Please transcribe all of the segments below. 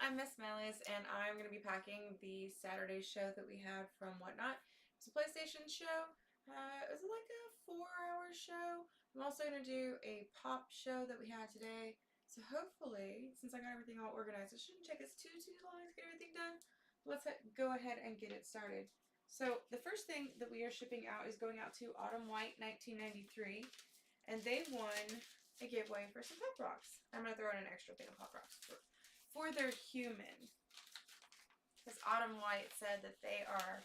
I'm Msmalice, and I'm going to be packing the Saturday show that we had from Whatnot. It's a PlayStation show. It was like a 4-hour show. I'm also going to do a pop show that we had today. So hopefully, since I got everything all organized, it shouldn't take us too long to get everything done. Let's go ahead and get it started. So the first thing that we are shipping out is going out to Autumn White 1993, and they won a giveaway for some Pop Rocks. I'm going to throw in an extra thing of Pop Rocks for their human. Because Autumn White said that they are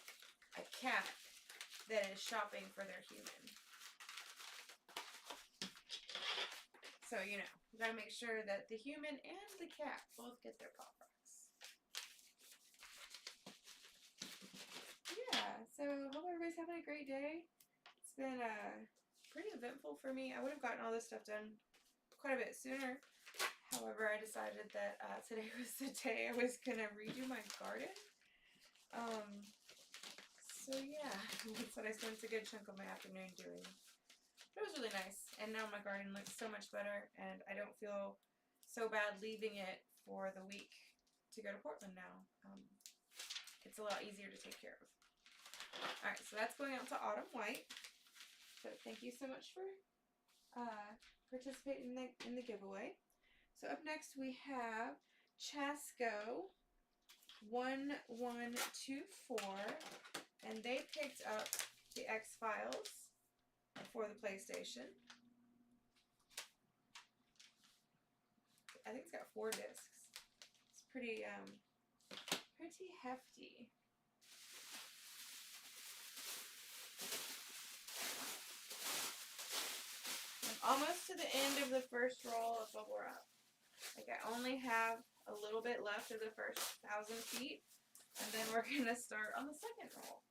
a cat that is shopping for their human. So, you know, we gotta make sure that the human and the cat both get their Pop Rocks. Yeah, so hope everybody's having a great day. It's been pretty eventful for me. I would have gotten all this stuff done quite a bit sooner. However, I decided that today was the day I was going to redo my garden. So yeah, that's what I spent a good chunk of my afternoon doing. But it was really nice, and now my garden looks so much better, and I don't feel so bad leaving it for the week to go to Portland now. It's a lot easier to take care of. Alright, so that's going out to Autumn White. So thank you so much for participating in the giveaway. So up next we have Chasco 1124, and they picked up the X-Files for the PlayStation. I think it's got 4 discs. It's pretty hefty. I'm almost to the end of the first roll of bubble wrap. Like, I only have a little bit left of the first 1,000 feet, and then we're going to start on the second roll.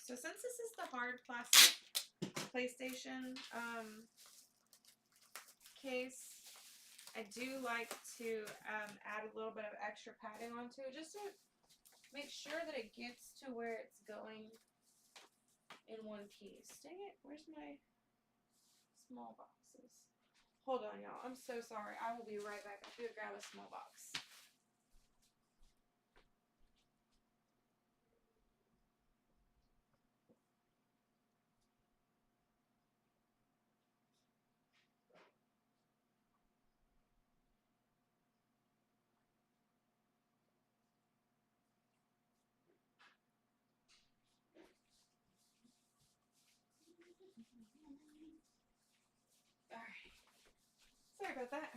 So, since this is the hard plastic PlayStation case, I do like to add a little bit of extra padding onto it just to make sure that it gets to where it's going in one piece. Dang it, where's my small boxes? Hold on, y'all. I'm so sorry. I will be right back. I'll go grab a small box. Alright. Sorry about that.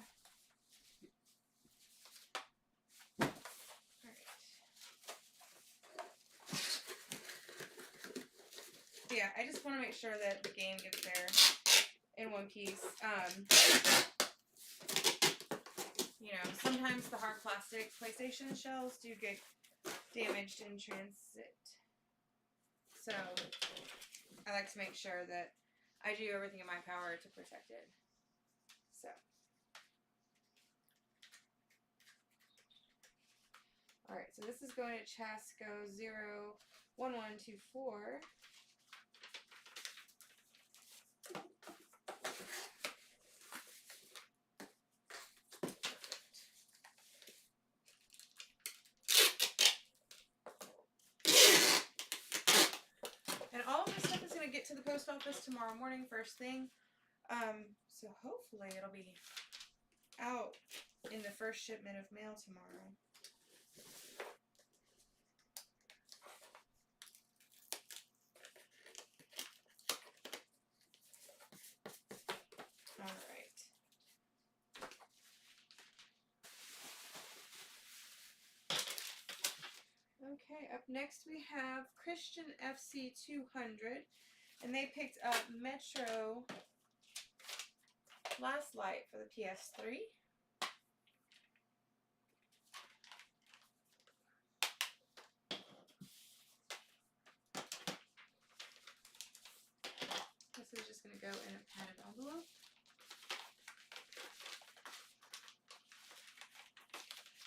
Alright. Yeah, I just want to make sure that the game gets there in one piece. You know, sometimes the hard plastic PlayStation shells do get damaged in transit. So, I like to make sure that I do everything in my power to protect it. So. Alright, so this is going to Chasco 01124. And all of this stuff is going to get to the post office tomorrow morning, first thing. So hopefully it'll be out in the first shipment of mail tomorrow. Alright. Okay, up next we have Christian FC 200, and they picked up Metro Last Light for the PS3. go in a padded envelope.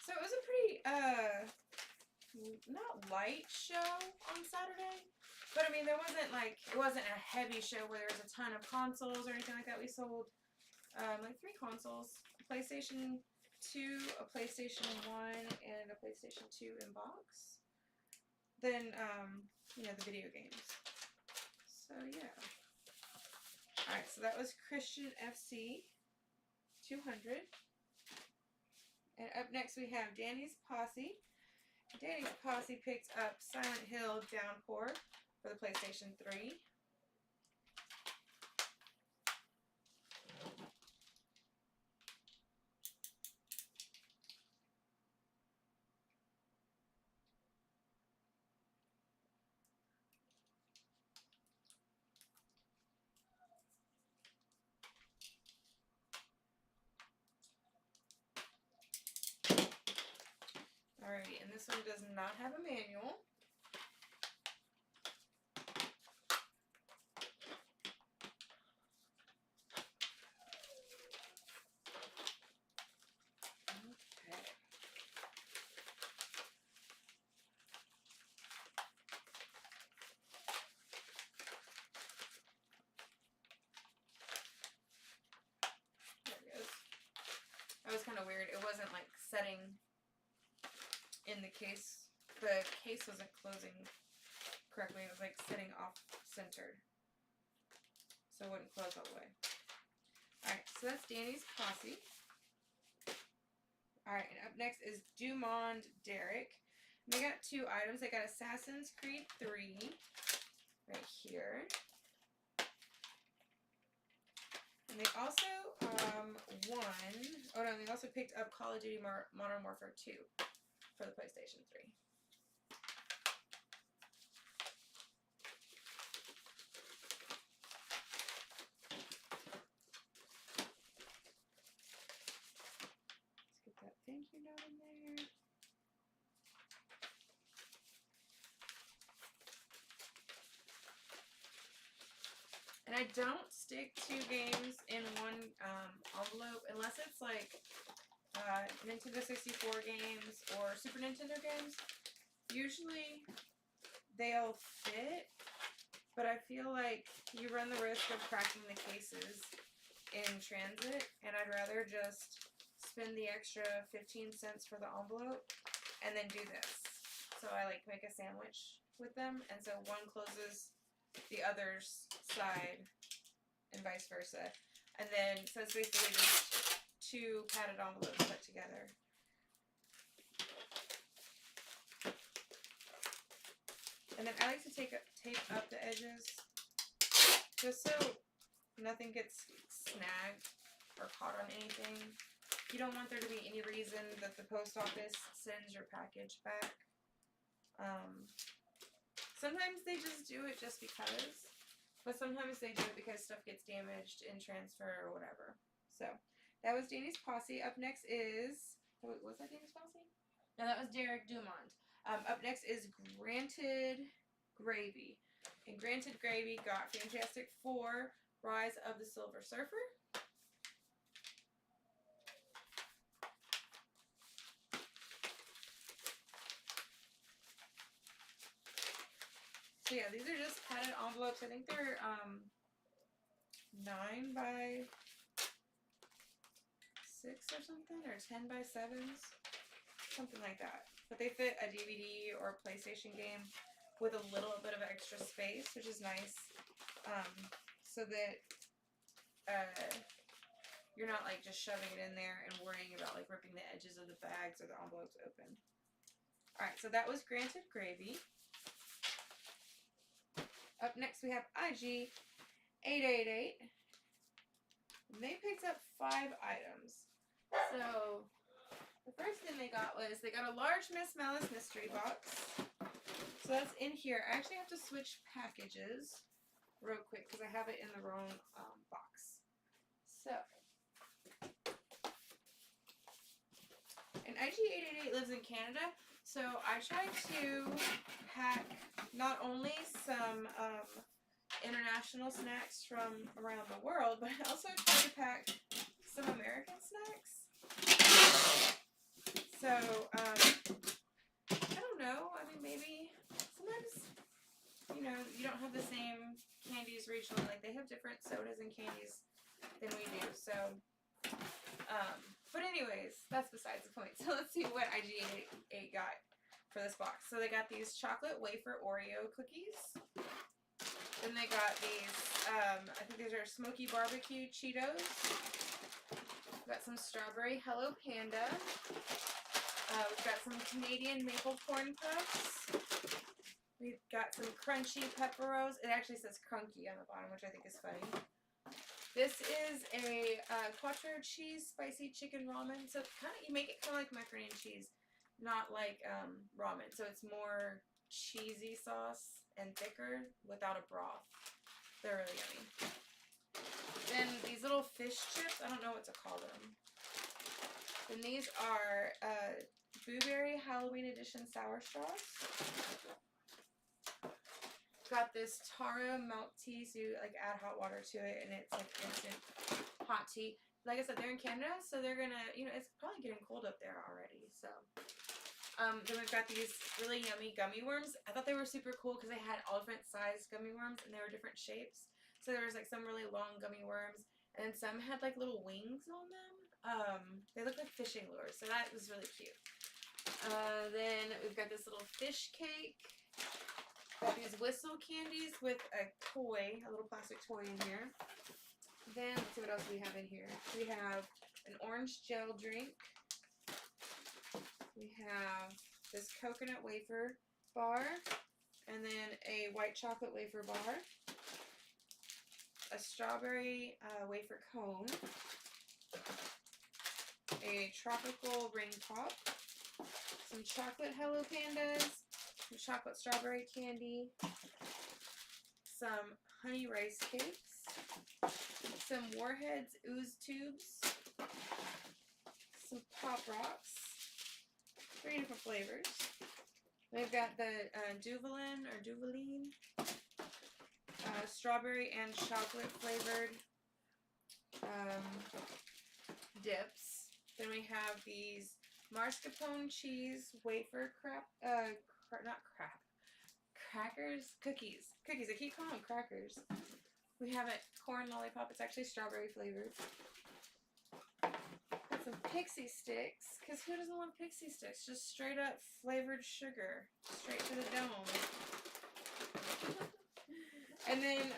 So it was a pretty, not light show on Saturday. But I mean, there wasn't like, it wasn't a heavy show where there was a ton of consoles or anything like that. We sold like 3 consoles, a PlayStation 2, a PlayStation 1, and a PlayStation 2 in box. Then, you know, the video games. So yeah. Alright, so that was Christian FC 200. And up next we have Danny's Posse. Danny's Posse picked up Silent Hill Downpour for the PlayStation 3. Alrighty, and this one does not have a manual. That was kind of weird. It wasn't like setting in the case. The case wasn't closing correctly. It was like sitting off centered. So it wouldn't close all the way. Alright, so that's Danny's Posse. Alright, and up next is Dumond Derek. And they got 2 items. They got Assassin's Creed 3 right here. And they also they also picked up Call of Duty Modern Warfare 2 for the PlayStation 3. Let's get that thank you note in there. And I don't stick 2 games in one envelope unless it's like Nintendo 64 games or Super Nintendo games. Usually they'll fit, but I feel like you run the risk of cracking the cases in transit, and I'd rather just spend the extra 15 cents for the envelope and then do this. So I like make a sandwich with them, and so one closes the other's side and vice versa. And then, so it's basically just 2 padded envelopes put together. And then I like to tape up the edges just so nothing gets snagged or caught on anything. You don't want there to be any reason that the post office sends your package back. Sometimes they just do it just because, but sometimes they do it because stuff gets damaged in transfer or whatever. So, that was Danny's Posse. Up next is, was that Danny's Posse? No, that was Derek Dumond. Up next is Granted Gravy. And Granted Gravy got Fantastic Four, Rise of the Silver Surfer. So yeah, these are just padded envelopes. I think they're 9 by 6 or something, or 10 by 7s, something like that. But they fit a DVD or a PlayStation game with a little bit of extra space, which is nice, so that you're not like just shoving it in there and worrying about like ripping the edges of the bags or the envelopes open. Alright, so that was Granted Gravy. Up next we have IG 888. And they picked up 5 items. So the first thing they got was they got a large Msmalice mystery box. So that's in here. I actually have to switch packages real quick because I have it in the wrong box. So, and IG888 lives in Canada, so I tried to pack not only some international snacks from around the world, but I also tried to pack some American snacks. So, I don't know. I mean, maybe sometimes, you know, you don't have the same candies regionally. Like, they have different sodas and candies than we do. So, but anyways, that's besides the point. So let's see what IG88 got for this box. So they got these chocolate wafer Oreo cookies. Then they got these, I think these are smoky barbecue Cheetos. Got some strawberry Hello Panda. We've got some Canadian maple corn puffs. We've got some crunchy pepperos. It actually says crunky on the bottom, which I think is funny. This is a quattro cheese spicy chicken ramen. So you make it kind of like macaroni and cheese, not like ramen. So it's more cheesy sauce and thicker without a broth. They're really yummy. Then these little fish chips, I don't know what to call them. Then these are blueberry Halloween edition sour straws. Got this Taro milk tea, so you like add hot water to it, and it's like instant hot tea. Like I said, they're in Canada, so they're gonna, you know, it's probably getting cold up there already. So, then we've got these really yummy gummy worms. I thought they were super cool because they had all different sized gummy worms, and they were different shapes. So there was like some really long gummy worms, and some had like little wings on them. They look like fishing lures, so that was really cute. Then we've got this little fish cake. Got these whistle candies with a toy, a little plastic toy in here. Then, let's see what else we have in here. We have an orange gel drink. We have this coconut wafer bar. And then a white chocolate wafer bar. A strawberry wafer cone. A tropical ring pop. Some chocolate Hello Pandas. Some chocolate strawberry candy, some honey rice cakes, some Warheads ooze tubes, some Pop Rocks, 3 different flavors. We've got the Duvaline strawberry and chocolate flavored dips. Then we have these mascarpone cheese wafer cookies. I keep calling them crackers. We have a corn lollipop. It's actually strawberry flavored. Got some pixie sticks, because who doesn't love pixie sticks? Just straight up flavored sugar, straight to the dome. And then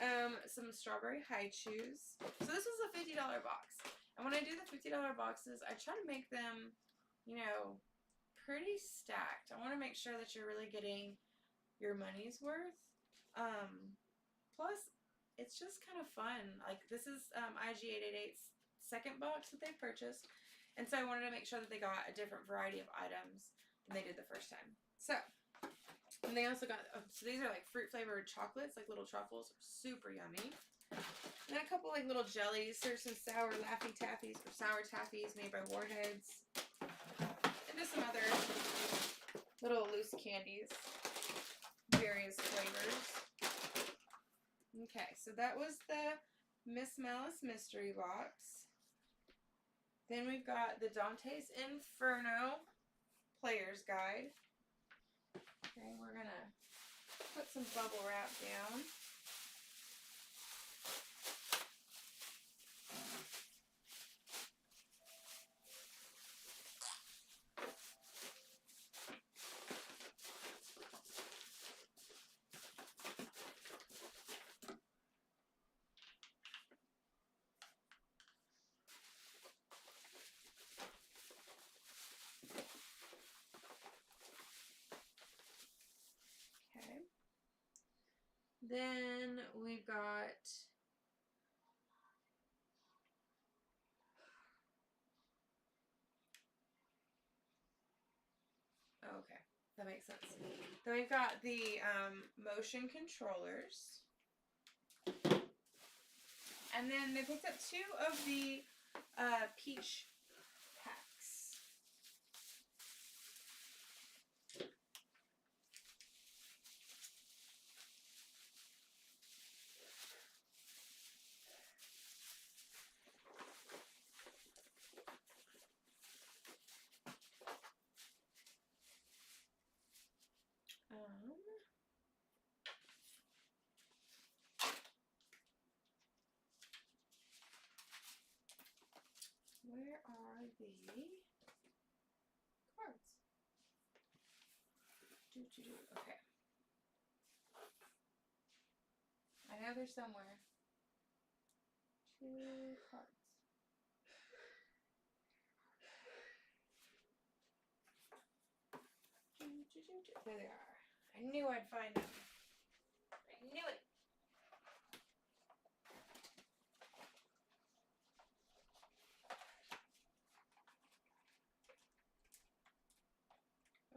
some strawberry high chews. So this is a $50 box. And when I do the $50 boxes, I try to make them, you know, pretty stacked. I want to make sure that you're really getting your money's worth. Plus, it's just kind of fun. Like, this is IG888's second box that they purchased. And so I wanted to make sure that they got a different variety of items than they did the first time. So, and they also got, so these are like fruit flavored chocolates, like little truffles, super yummy. And then a couple like little jellies. There's some sour Laffy Taffies or sour taffies made by Warheads. And just some other little loose candies, various flavors. Okay, so that was the Msmalice mystery box. Then we've got the Dante's Inferno Player's Guide. Okay, we're gonna put some bubble wrap down. Then we've got okay, that makes sense. Then we've got the motion controllers. And then they picked up 2 of the peach packs. are the cards? Okay. I know they're somewhere. 2 cards. There they are. I knew I'd find them. I knew it.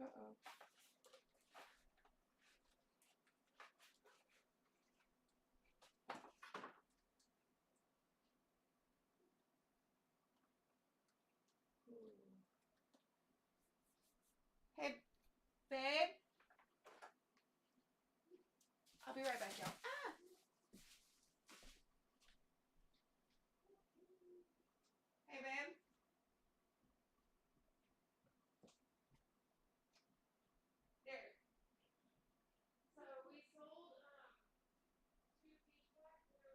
Uh-oh. Hey, babe. I'll be right back, y'all. Ah! Hey, babe. There. So we sold 2 peach packs. There was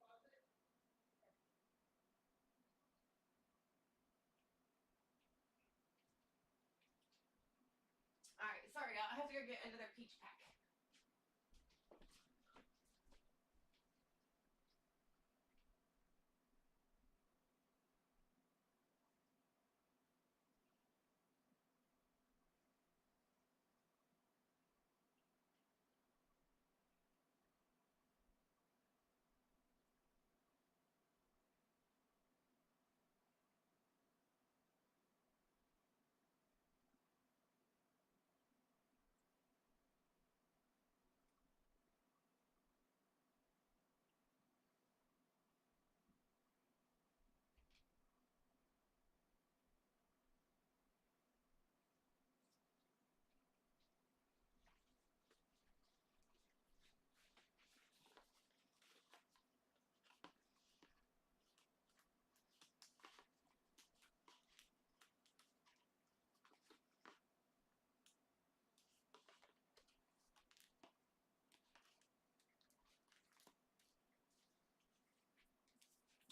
only 1 peach pack left in that box. Alright, sorry, y'all. I have to go get another peach pack.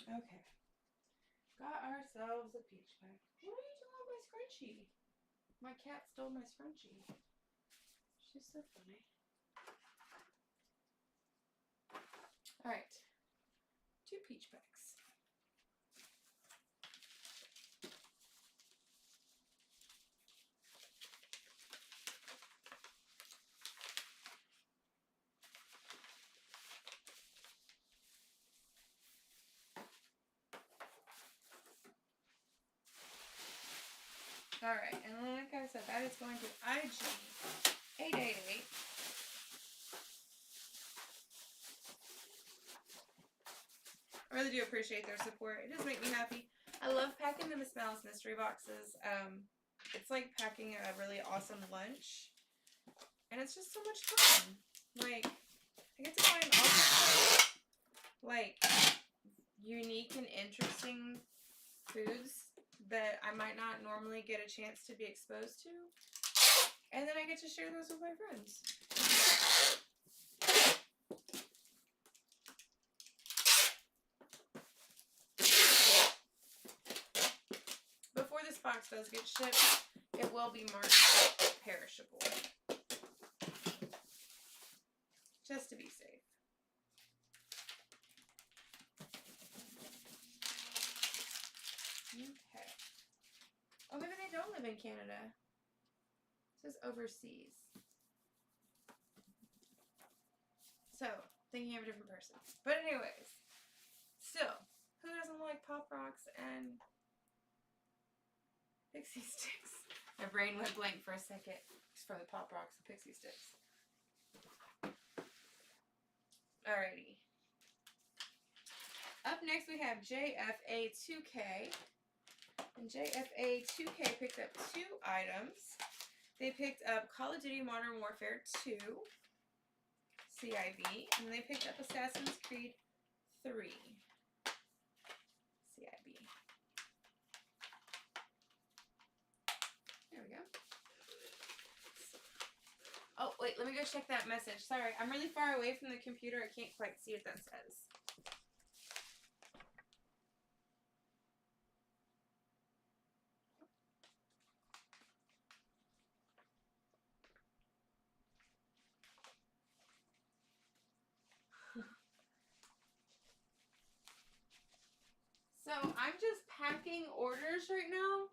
Okay. Got ourselves a peach pack. What are you doing with my scrunchie? My cat stole my scrunchie. She's so funny. Alright. 2 peach packs. Alright, and like I said, that is going to IG 888. I really do appreciate their support. It does make me happy. I love packing the Msmalice mystery boxes. It's like packing a really awesome lunch. And it's just so much fun. Like, I get to find all like unique and interesting foods that I might not normally get a chance to be exposed to. And then I get to share those with my friends. Before this box does get shipped, it will be marked perishable. Just to be safe. Okay. Oh, maybe they don't live in Canada. It says overseas. So, thinking of a different person. But anyways, still, who doesn't like Pop Rocks and Pixie Sticks? My brain went blank for a second. It's from the Pop Rocks and Pixie Sticks. Alrighty. Up next we have JFA2K. And JFA2K picked up 2 items. They picked up Call of Duty Modern Warfare 2, CIV, and they picked up Assassin's Creed 3, CIV. There we go. Oh, wait, let me go check that message. Sorry, I'm really far away from the computer. I can't quite see what that says. So I'm just packing orders right now.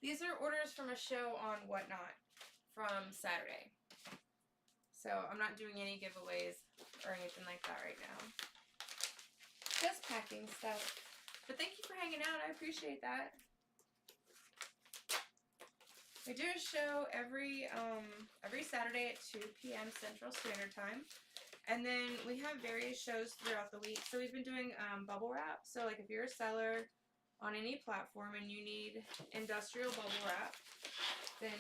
These are orders from a show on Whatnot from Saturday. So I'm not doing any giveaways or anything like that right now. Just packing stuff. But thank you for hanging out. I appreciate that. We do a show every Saturday at 2 p.m. Central Standard Time. And then we have various shows throughout the week. So we've been doing bubble wrap. So like if you're a seller on any platform and you need industrial bubble wrap, then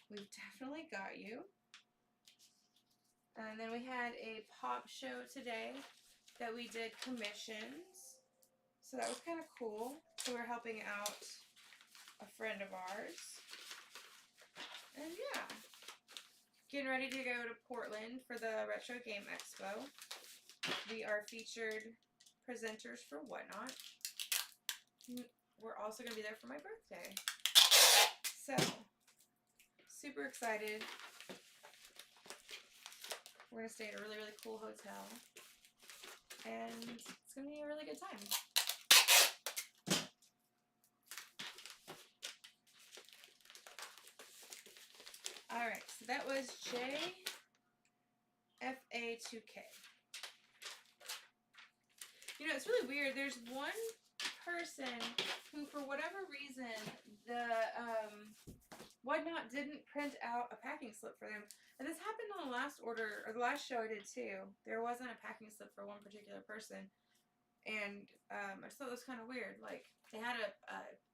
we've definitely got you. And then we had a pop show today that we did commissions. So that was kind of cool. So we're helping out a friend of ours. And yeah. Getting ready to go to Portland for the Retro Game Expo. We are featured presenters for Whatnot. We're also going to be there for my birthday. So, super excited. We're going to stay at a really, really cool hotel. And it's going to be a really good time. Alright, so that was JFA2K. You know, it's really weird. There's one person who, for whatever reason, the Whatnot didn't print out a packing slip for them. And this happened on the last order, or the last show I did too. There wasn't a packing slip for one particular person. And I just thought it was kind of weird. Like, they had a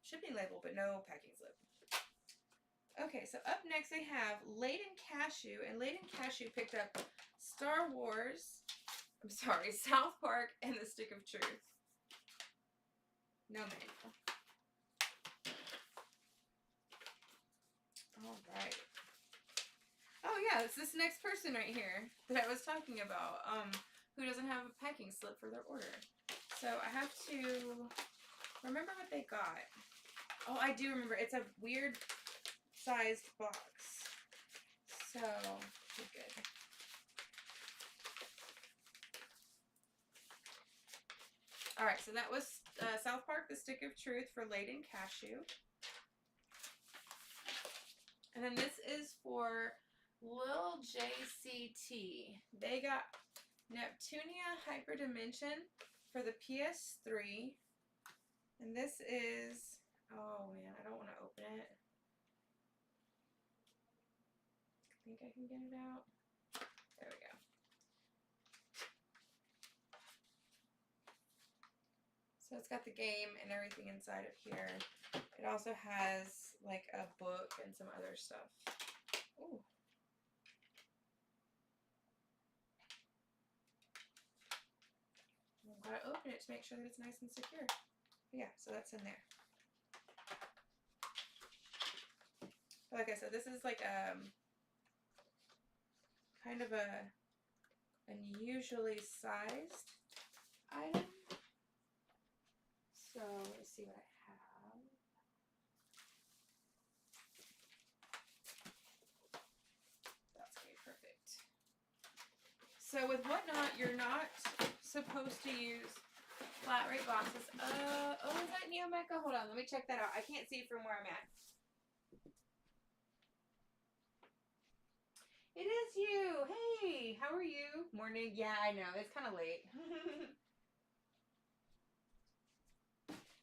shipping label, but no packing slip. Okay, so up next we have Layden Cashew, and Layden Cashew picked up South Park and the Stick of Truth. No manual. Alright. Oh yeah, it's this next person right here that I was talking about, who doesn't have a packing slip for their order. So I have to remember what they got. Oh, I do remember. It's a weird sized box. So, good. Alright, so that was South Park, The Stick of Truth for Layden Cashew. And then this is for Lil JCT. They got Neptunia Hyperdimension for the PS3. And this is, oh man, I don't want to open it. I think I can get it out. There we go. So it's got the game and everything inside of here. It also has like a book and some other stuff. Ooh. I've got to open it to make sure that it's nice and secure. But yeah, so that's in there. Like I said, this is like kind of a unusually sized item. So let's see what I have. That's gonna be perfect. So with Whatnot, you're not supposed to use flat rate boxes. Oh, is that Neo Mecha? Hold on, let me check that out. I can't see from where I'm at. It is you. Hey, how are you? Morning. Yeah, I know. It's kind of late.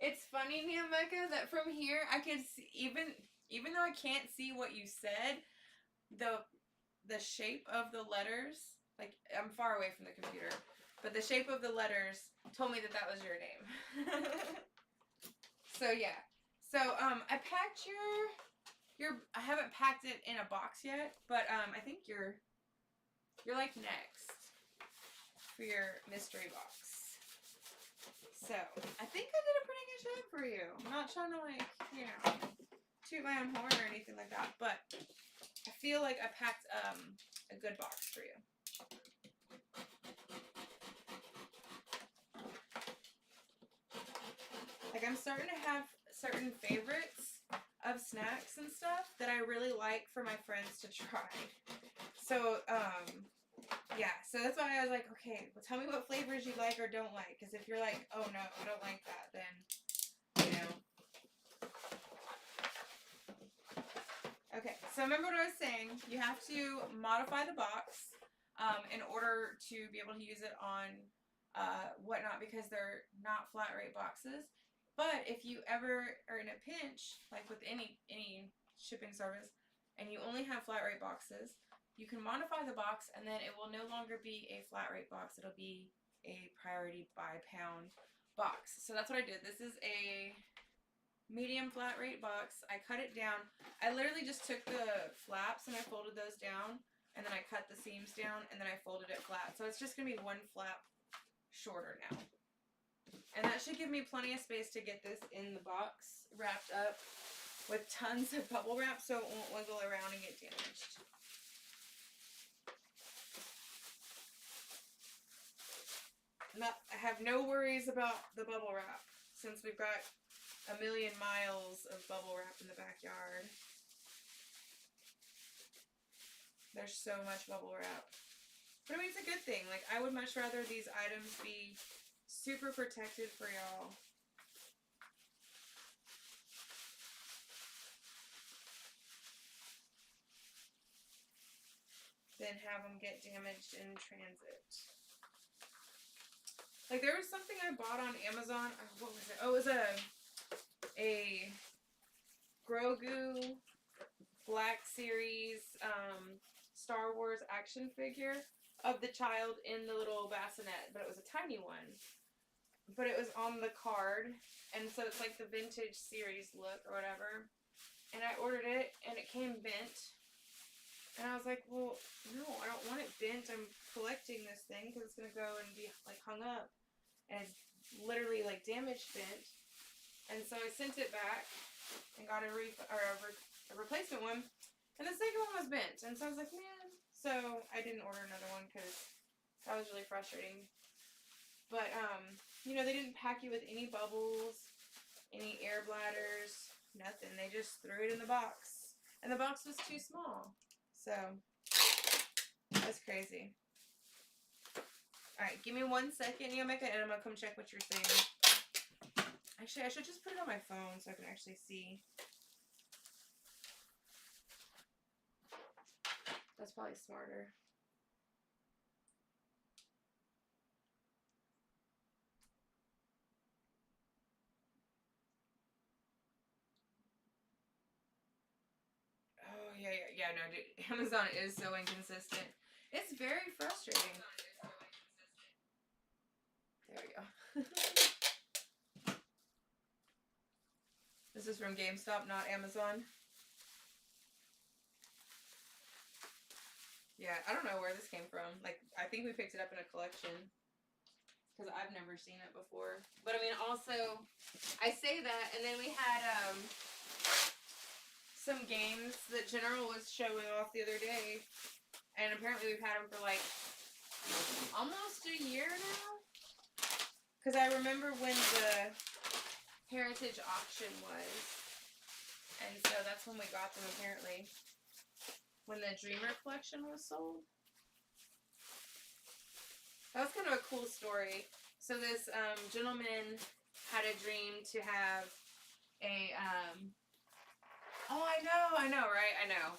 It's funny, Neo Mecha, that from here I could see, even though I can't see what you said, the shape of the letters, like I'm far away from the computer, But the shape of the letters told me that that was your name. So yeah. So I packed your I haven't packed it in a box yet, but I think you're like next for your mystery box. So I think I did a pretty good job for you. I'm not trying to like, you know, toot my own horn or anything like that, but I feel like I packed a good box for you. Like I'm starting to have certain favorites of snacks and stuff that I really like for my friends to try. So yeah, so that's why I was like, okay, well, tell me what flavors you like or don't like, because if you're like, oh no, I don't like that, then, you know. Okay, so remember what I was saying. You have to modify the box in order to be able to use it on Whatnot, because they're not flat rate boxes. But if you ever are in a pinch, like with any shipping service, and you only have flat rate boxes, you can modify the box, and then it will no longer be a flat rate box. It'll be a priority by pound box. So that's what I did. This is a medium flat rate box. I cut it down. I literally just took the flaps and I folded those down, and then I cut the seams down, and then I folded it flat. So it's just going to be one flap shorter now. And that should give me plenty of space to get this in the box, wrapped up with tons of bubble wrap so it won't wiggle around and get damaged. I have no worries about the bubble wrap, since we've got a million miles of bubble wrap in the backyard. There's so much bubble wrap. But I mean, it's a good thing. Like, I would much rather these items be super protected for y'all. Than have them get damaged in transit. Like, there was something I bought on Amazon. What was it? Oh, it was a Grogu Black Series Star Wars action figure of the child in the little bassinet, but it was a tiny one. But it was on the card, and so it's like the vintage series look or whatever. And I ordered it, and it came bent. And I was like, well, no, I don't want it bent. I'm collecting this thing because it's going to go and be like hung up. And it's literally like damaged bent. And so I sent it back and got a replacement one. And the second one was bent. And so I was like, man. So I didn't order another one because that was really frustrating. But, you know, they didn't pack you with any bubbles, any air bladders, nothing. They just threw it in the box. And the box was too small. So, that's crazy. Alright, give me 1 second, Yomeka, and I'm going to come check what you're saying. Actually, I should just put it on my phone so I can actually see. That's probably smarter. Oh, yeah, no, dude. Amazon is so inconsistent. It's very frustrating. There we go. This is from GameStop, not Amazon. Yeah, I don't know where this came from. Like, I think we picked it up in a collection. Because I've never seen it before. But, I mean, also, I say that, and then we had, some games that General was showing off the other day, and apparently we've had them for like almost a year now, because I remember when the Heritage auction was, and so that's when we got them, apparently, when the Dreamer collection was sold. That was kind of a cool story. So this gentleman had a dream to have a oh, I know, right? I know.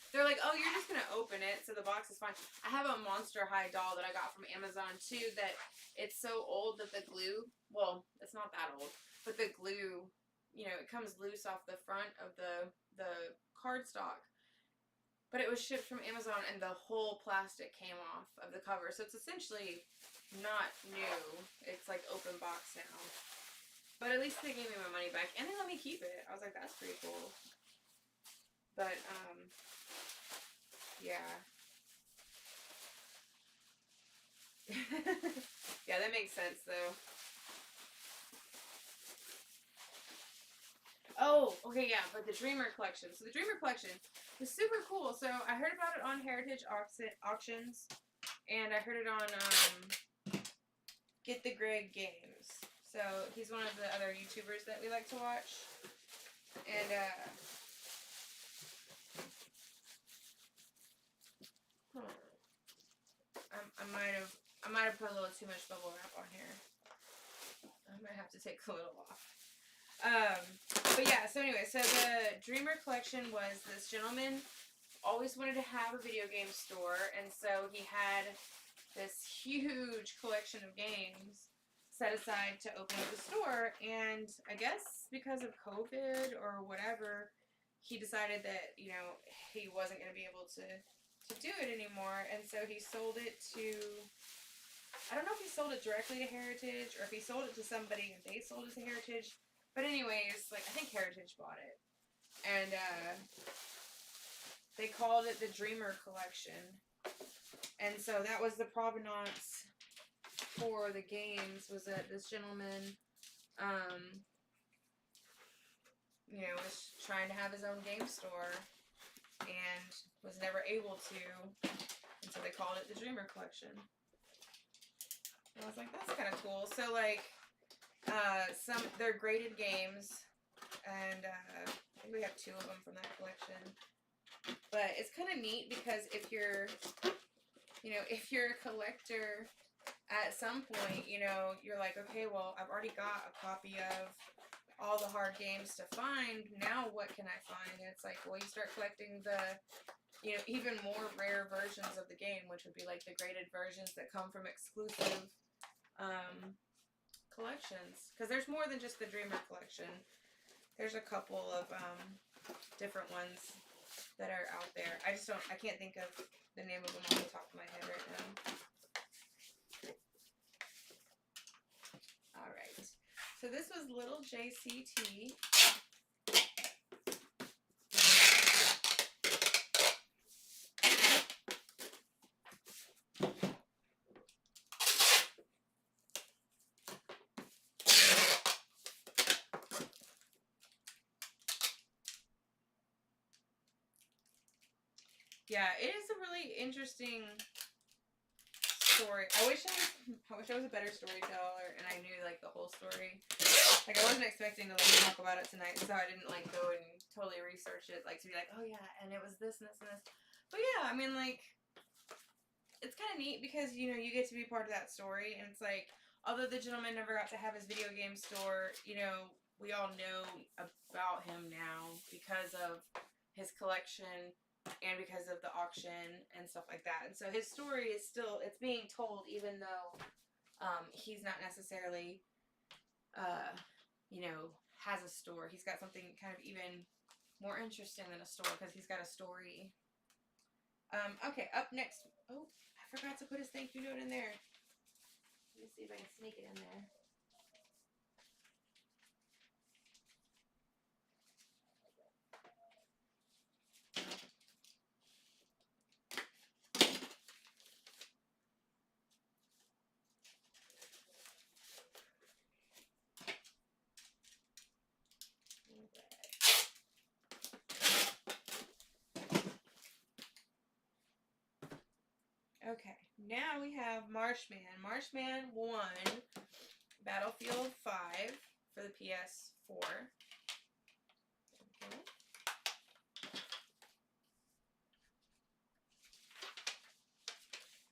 They're like, oh, you're just going to open it, so the box is fine. I have a Monster High doll that I got from Amazon, too, that it's so old that the glue, well, it's not that old, but the glue, you know, it comes loose off the front of the cardstock. but it was shipped from Amazon and the whole plastic came off of the cover. So it's essentially not new. It's like open box now. But at least they gave me my money back and they let me keep it. I was like, that's pretty cool. But, yeah. Yeah, that makes sense though. Oh, okay, yeah, but the Dreamer collection. So the Dreamer collection was super cool. So I heard about it on Heritage Auctions, and I heard it on Get the Greg Games. So he's one of the other YouTubers that we like to watch. And I might have put a little too much bubble wrap on here. I might have to take a little off. But yeah, so anyway, so the Dreamer collection was this gentleman always wanted to have a video game store, and so he had this huge collection of games set aside to open up the store, and I guess because of COVID or whatever, he decided that, you know, he wasn't going to be able to do it anymore, and so he sold it to, I don't know if he sold it directly to Heritage, or if he sold it to somebody and they sold it to Heritage. But anyways, like, I think Heritage bought it. And, they called it the Dreamer Collection. And so that was the provenance for the games, was that this gentleman, you know, was trying to have his own game store and was never able to. And so they called it the Dreamer Collection. And I was like, that's kind of cool. So, like, they're graded games, and I think we have 2 of them from that collection. But it's kind of neat because if you're, you know, if you're a collector, at some point, you know, you're like, okay, well, I've already got a copy of all the hard games to find. Now what can I find? And it's like, well, you start collecting the, you know, even more rare versions of the game, which would be like the graded versions that come from exclusive collections, because there's more than just the Dreamer collection. There's a couple of different ones that are out there. I can't think of the name of them off the top of my head right now. Alright, so this was Little JCT. Yeah, it is a really interesting story. I wish I was a better storyteller and I knew like the whole story. Like I wasn't expecting to like talk about it tonight, so I didn't like go and totally research it, like to be like, oh yeah, and it was this and this and this. But yeah, I mean, like, it's kind of neat because, you know, you get to be part of that story, and it's like, although the gentleman never got to have his video game store, you know, we all know about him now because of his collection and because of the auction and stuff like that. And so his story is still, it's being told even though he's not necessarily, you know, has a store. He's got something kind of even more interesting than a store because he's got a story. Okay, up next. Oh, I forgot to put his thank you note in there. Let me see if I can sneak it in there. Okay, now we have Marshman. Marshman 1, Battlefield 5 for the PS4. Okay.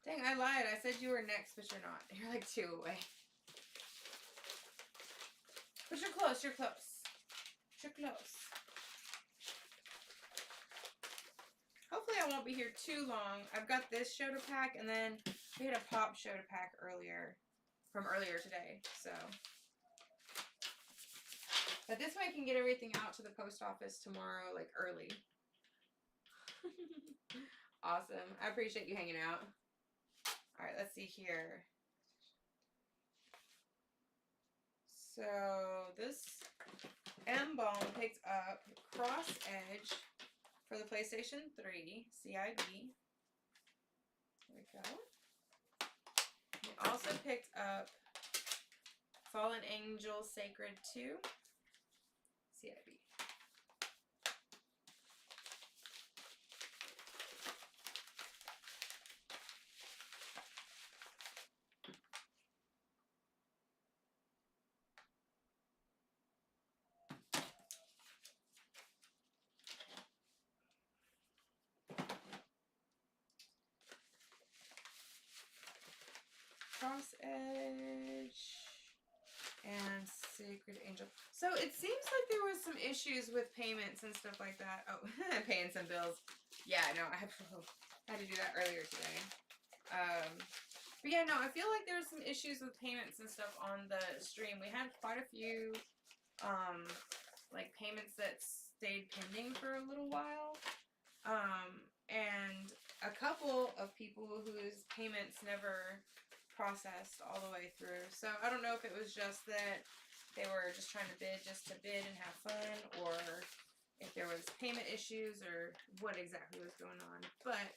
Dang, I lied. I said you were next, but you're not. You're like 2 away. But you're close, you're close. You're close. Hopefully I won't be here too long. I've got this show to pack, and then we had a pop show to pack from earlier today, so. But this way I can get everything out to the post office tomorrow, like, early. Awesome. I appreciate you hanging out. All right, let's see here. So this M-Bone picked up Cross Edge for the PlayStation 3 CID. There we go. He also picked up Fallen Angel Sacred 2 CID. Cross Edge and Sacred Angel. So it seems like there was some issues with payments and stuff like that. Oh, paying some bills. Yeah, no, I had to do that earlier today. But yeah, no, I feel like there was some issues with payments and stuff on the stream. We had quite a few, like payments that stayed pending for a little while. And a couple of people whose payments never processed all the way through. So I don't know if it was just that they were just trying to bid just to bid and have fun, or if there was payment issues, or what exactly was going on. But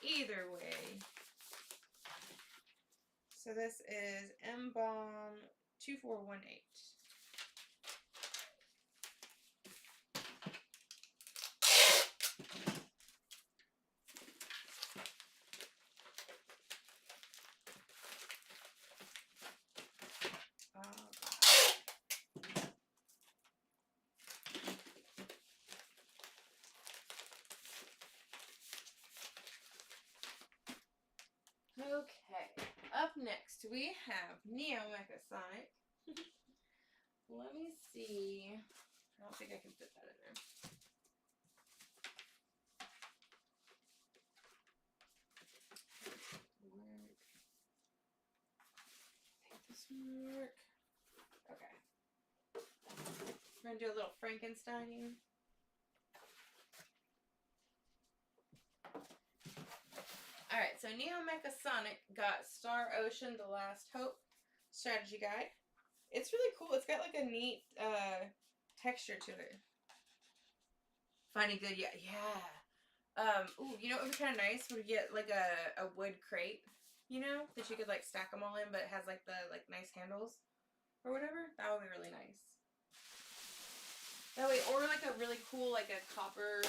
either way, so this is M-Bomb 2418. Okay, up next we have Neo Mecha Sonic. Let me see. I don't think I can fit that in there. Work. I think this one work. Okay. We're gonna do a little Frankensteining. Alright, so Neo Mecha Sonic got Star Ocean The Last Hope strategy guide. It's really cool. It's got like a neat texture to it. Funny good, yeah. Ooh, you know what would be kind of nice? Would get like a wood crate, you know, that you could like stack them all in, but it has like the nice handles or whatever. That would be really nice. That way, or like a really cool like a copper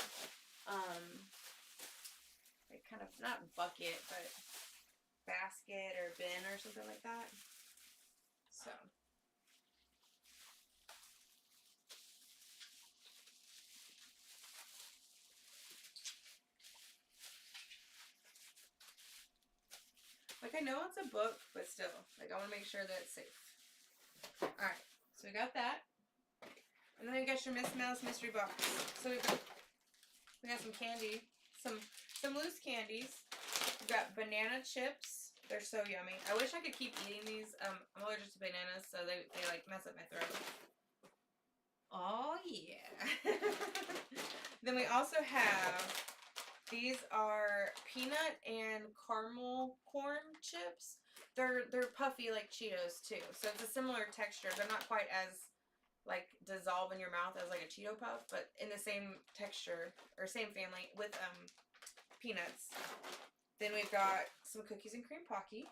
like kind of, not bucket, but basket or bin or something like that. So. Like, I know it's a book, but still. Like, I want to make sure that it's safe. Alright, so we got that. And then we got your Msmalice mystery box. So we got some candy. Some loose candies. We've got banana chips. They're so yummy. I wish I could keep eating these. I'm allergic to bananas, so they like mess up my throat. Oh yeah. Then we also have, these are peanut and caramel corn chips. They're puffy like Cheetos too. So it's a similar texture. They're not quite as like dissolve in your mouth as like a Cheeto puff, but in the same texture or same family with peanuts. Then we've got some cookies and cream Pocky.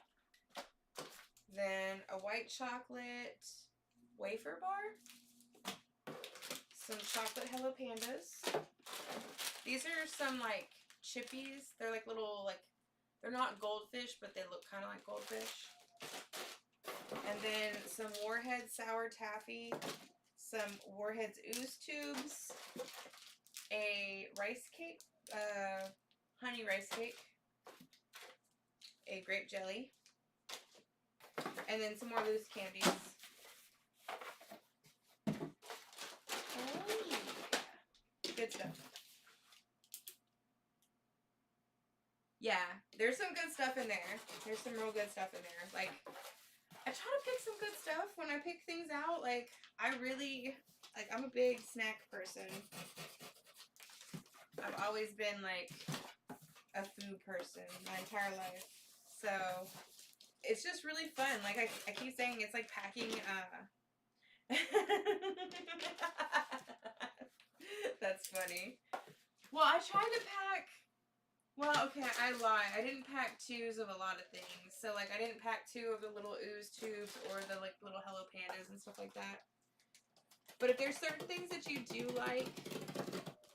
Then a white chocolate wafer bar. Some chocolate Hello Pandas. These are some like chippies. They're like little like, they're not goldfish, but they look kind of like goldfish. And then some Warhead Sour Taffy. Some Warhead's Ooze Tubes. A rice cake. Honey rice cake. A grape jelly. And then some more loose candies. Oh yeah. Good stuff. Yeah, there's some good stuff in there. There's some real good stuff in there. Like, I try to pick some good stuff when I pick things out. Like, I really, like, I'm a big snack person. I've always been, like, a food person my entire life. So it's just really fun. Like I keep saying, it's like packing. That's funny. Well, I tried to pack. Well, okay, I lie. I didn't pack 2s of a lot of things. So, like, I didn't pack 2 of the little ooze tubes or the, like, little Hello Pandas and stuff like that. But if there's certain things that you do like,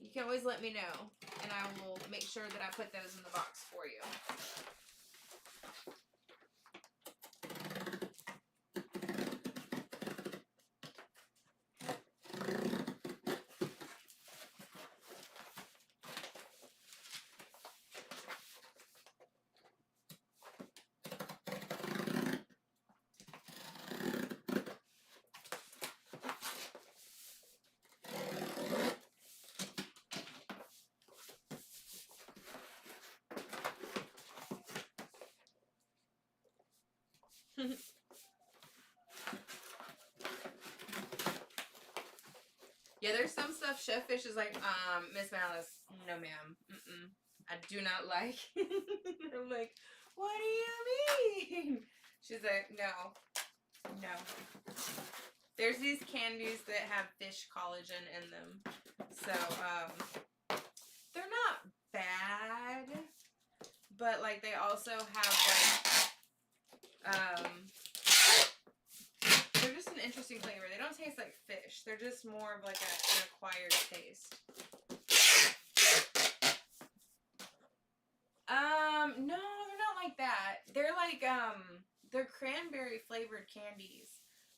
you can always let me know. And I will make sure that I put those in the box for you. Yeah, there's some stuff Chef Fish is like, Msmalice, no ma'am, I do not like. I'm like, what do you mean? She's like, no. There's these candies that have fish collagen in them. So, they're not bad, but like they also have like, they're just an interesting flavor. They don't taste like fish. They're just more of like an acquired taste. No, they're not like that. They're like, they're cranberry flavored candies,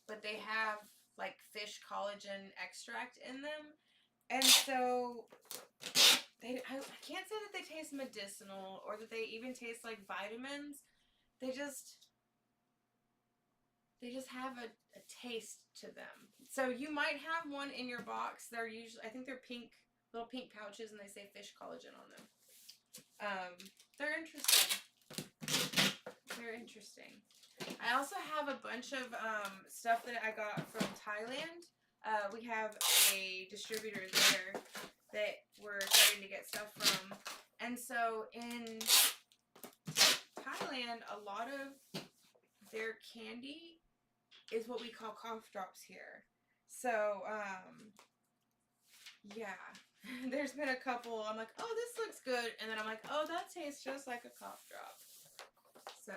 but they have like fish collagen extract in them. And so I can't say that they taste medicinal or that they even taste like vitamins. They just have a taste to them. So you might have one in your box. They're usually, I think they're pink, little pink pouches, and they say fish collagen on them. They're interesting. They're interesting. I also have a bunch of stuff that I got from Thailand. We have a distributor there that we're starting to get stuff from. And so in Thailand, a lot of their candy is what we call cough drops here. So, yeah. There's been a couple, I'm like, oh, this looks good. And then I'm like, oh, that tastes just like a cough drop. So,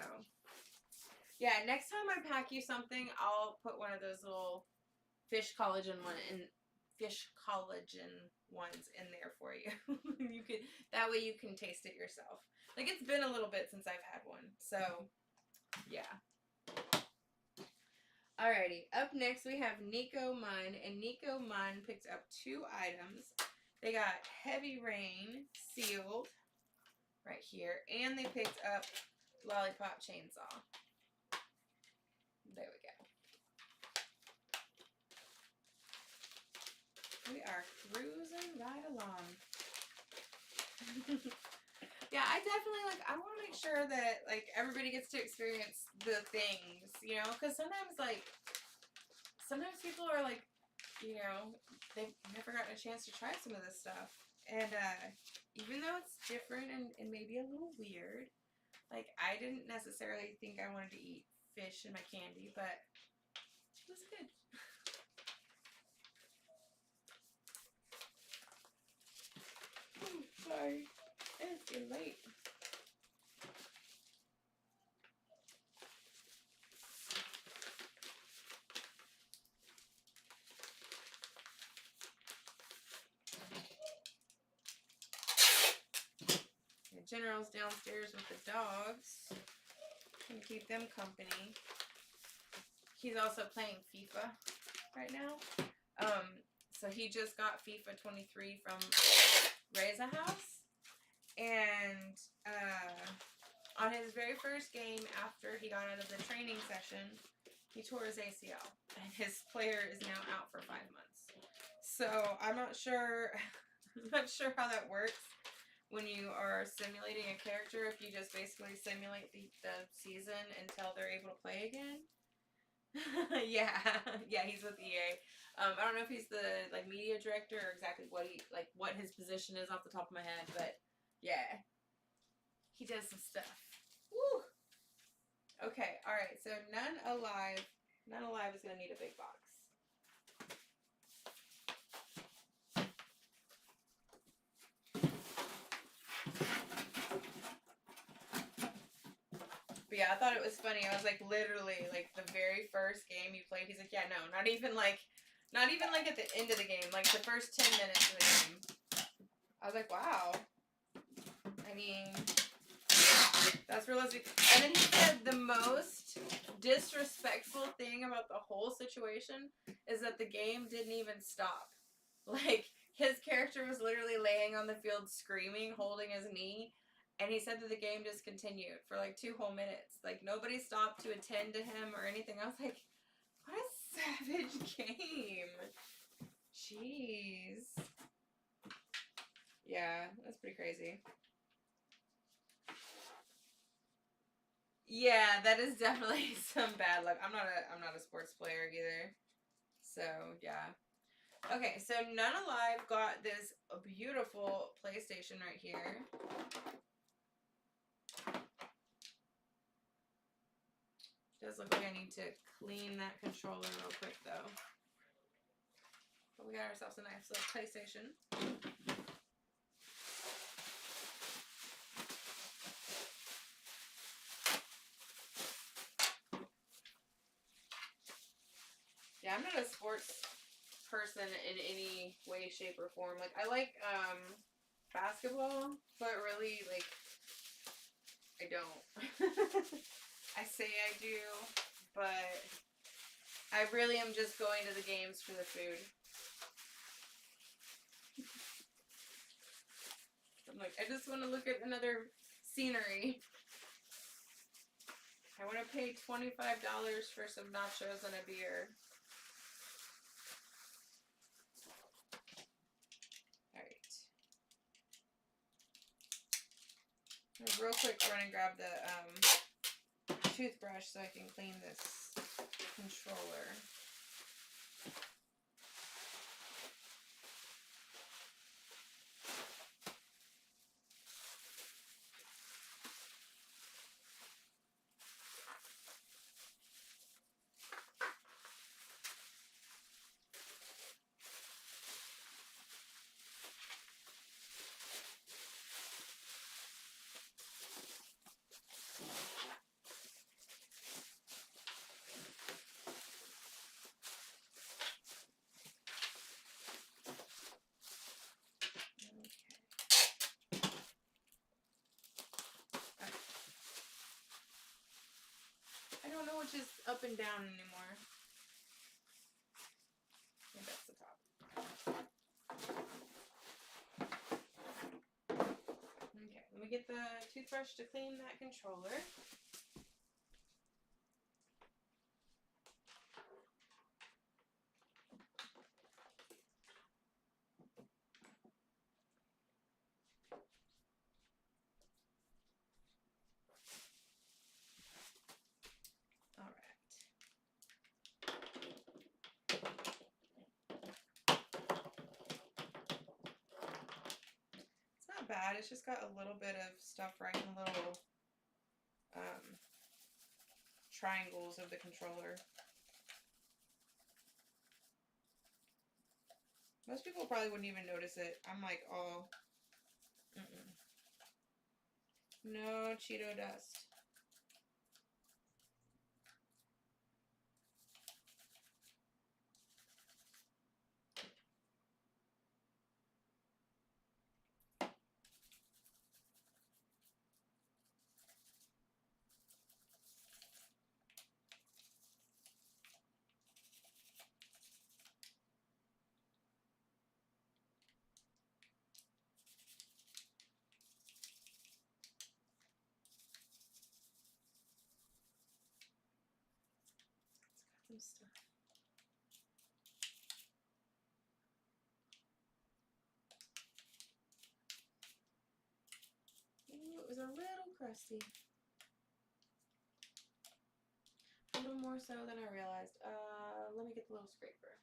yeah, next time I pack you something, I'll put one of those little fish collagen ones in there for you. You could, that way you can taste it yourself. Like, it's been a little bit since I've had one. So, yeah. Alrighty, up next we have Nico Munn, and Nico Munn picked up 2 items. They got Heavy Rain sealed right here, and they picked up Lollipop Chainsaw. There we go. We are cruising right along. Yeah, I definitely, like, I want to make sure that, like, everybody gets to experience the things, you know, because sometimes people are, like, you know, they've never gotten a chance to try some of this stuff, and, even though it's different and maybe a little weird, like, I didn't necessarily think I wanted to eat fish in my candy, but it was good. Oh, sorry. It's getting late. The General's downstairs with the dogs. Can keep them company. He's also playing FIFA right now. So he just got FIFA 23 from Reza House. And on his very first game after he got out of the training session, he tore his ACL. And his player is now out for 5 months. So I'm not sure how that works when you are simulating a character, if you just basically simulate the season until they're able to play again. Yeah, he's with EA. I don't know if he's the like media director or exactly what his position is off the top of my head, but yeah. he does some stuff. Woo! Okay, alright, so None Alive. None Alive is going to need a big box. But yeah, I thought it was funny. I was like, literally, like, the very first game you played, he's like, yeah, no, not even like at the end of the game, like the first 10 minutes of the game. I was like, wow. I mean, that's realistic. And then he said the most disrespectful thing about the whole situation is that the game didn't even stop. Like, his character was literally laying on the field screaming, holding his knee, and he said that the game just continued for like 2 whole minutes. Like, nobody stopped to attend to him or anything. I was like, what a savage game. Jeez. Yeah, that's pretty crazy. Yeah, that is definitely some bad luck. I'm not a sports player either. So, yeah. Okay, so None Alive got this beautiful PlayStation right here. Does look like I need to clean that controller real quick though. But we got ourselves a nice little PlayStation. Yeah, I'm not a sports person in any way, shape, or form. Like, I like basketball, but really, like, I don't. I say I do, but I really am just going to the games for the food. I'm like, I just want to look at another scenery. I want to pay $25 for some nachos and a beer. Alright. Real quick, run and grab the toothbrush so I can clean this controller. I don't know which is up and down anymore. I think that's the top. Okay, let me get the toothbrush to clean that controller. Bad. It's just got a little bit of stuff right in the little triangles of the controller. Most people probably wouldn't even notice it. I'm like, oh, no Cheeto dust. Some stuff. Ooh, it was a little crusty. A little more so than I realized. Let me get the little scraper.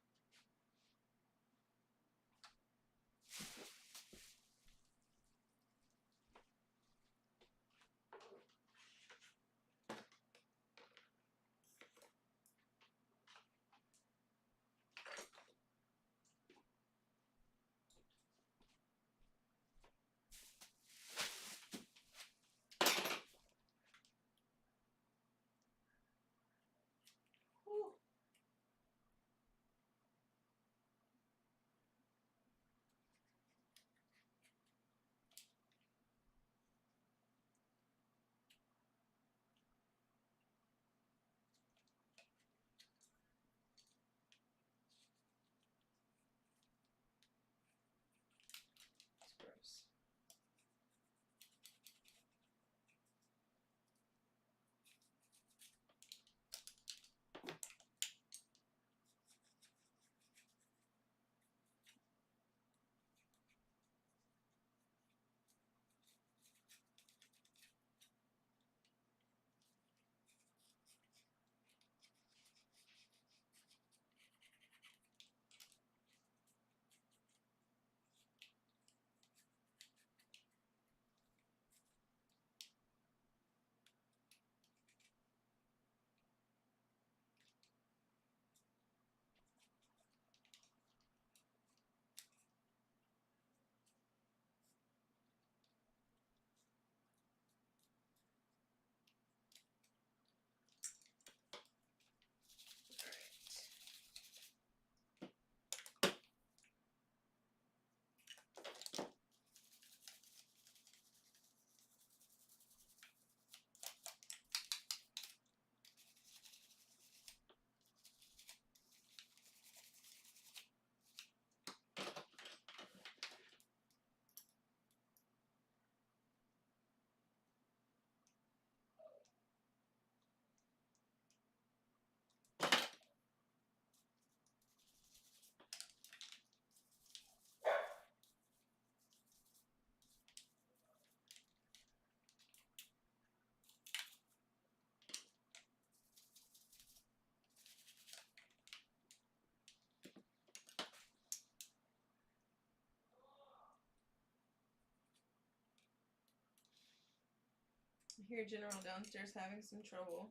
I hear General downstairs having some trouble.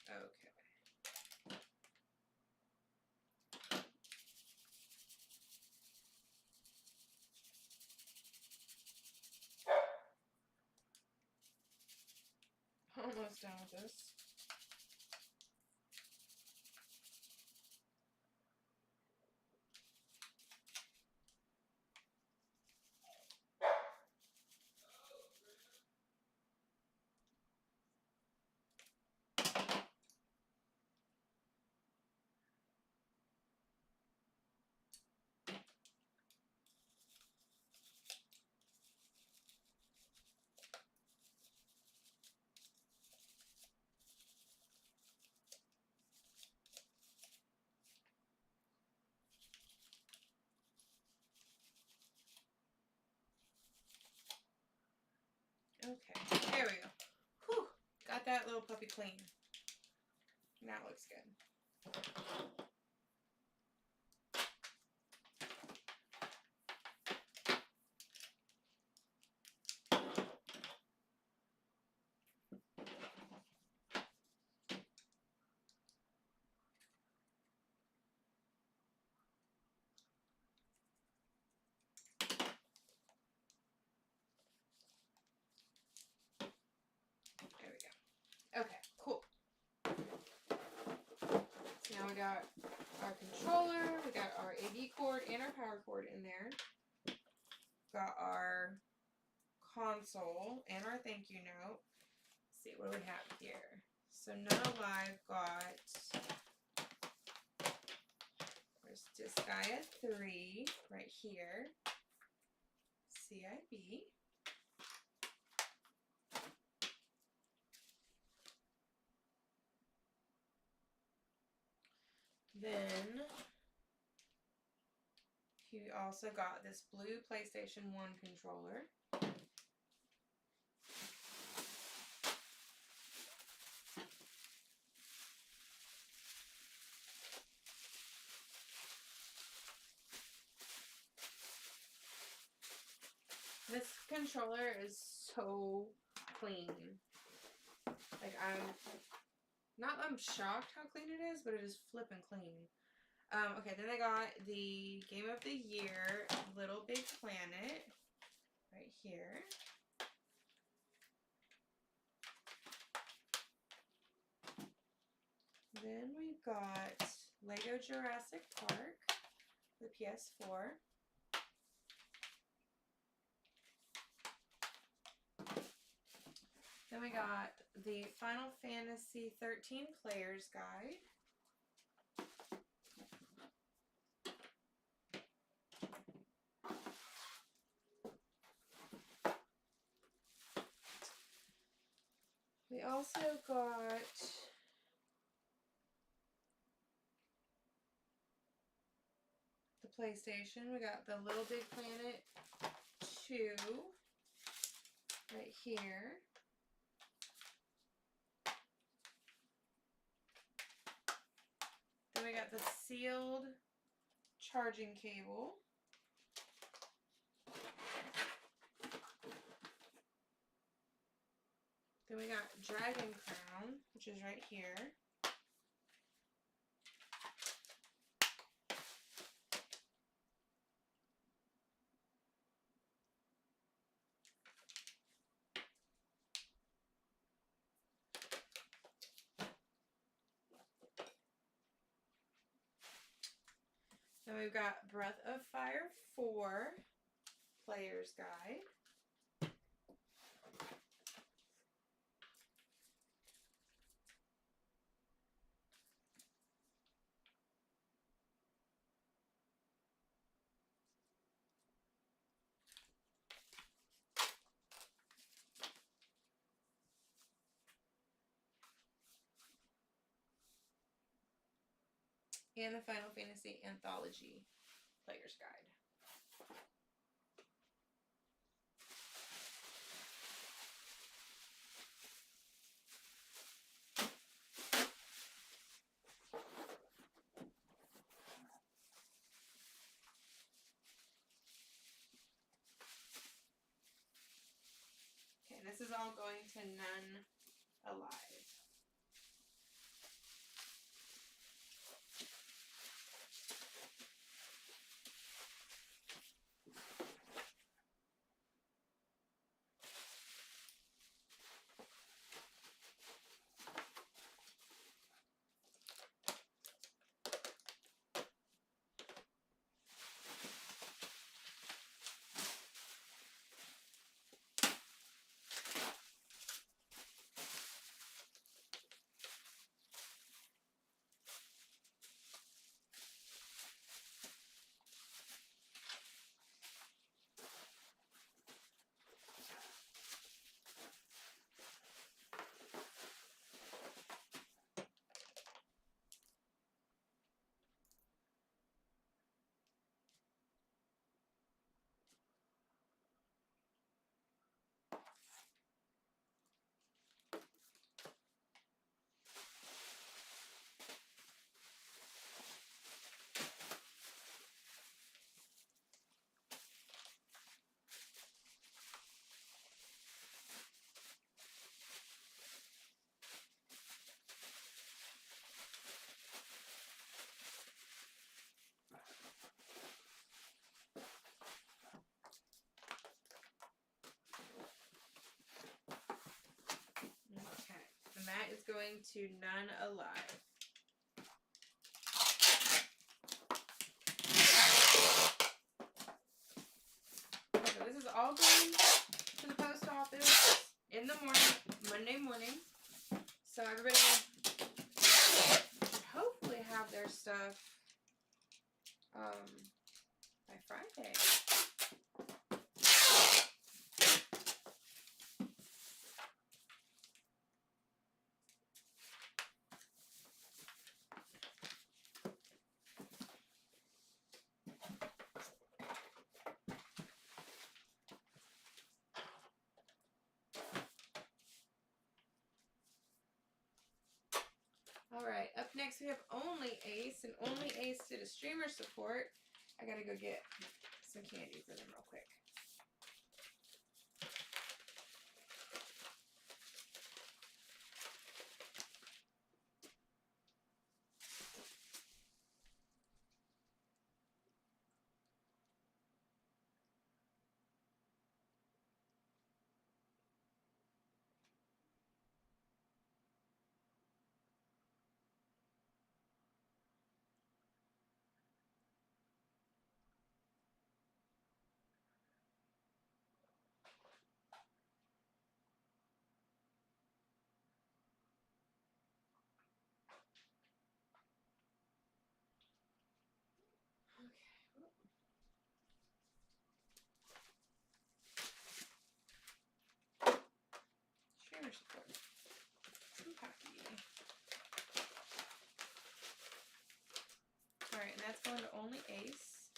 Okay. Almost done with this. Okay, there we go. Whew, got that little puppy clean. That looks good. There we go. Okay, cool. So now we got our controller, we got our AV cord and our power cord in there. Got our console and our thank you note. Let's see, what do we have here? So None Alive got, there's Disgaea 3 right here. CIB. Then he also got this blue PlayStation 1 controller. This controller is so clean. Like, I'm shocked how clean it is, but it is flippin' clean. Okay, then I got the Game of the Year Little Big Planet right here. Then we got Lego Jurassic Park, the PS4. Then we got the Final Fantasy 13 Player's Guide. We also got the PlayStation. We got the Little Big Planet 2 right here. Then we got the sealed charging cable. Then we got Dragon Crown, which is right here. Then we've got Breath of Fire 4 Player's Guide. And the Final Fantasy Anthology Player's Guide. this is all going to None Alive. That is going to None Alive. Okay, so this is all going to the post office in the morning, Monday morning. So everybody should hopefully have their stuff by Friday. Alright, up next we have Only Ace, and Only Ace did a streamer support. I gotta go get some candy for them real quick. Streamer support. Alright, and that's going to Only Ace.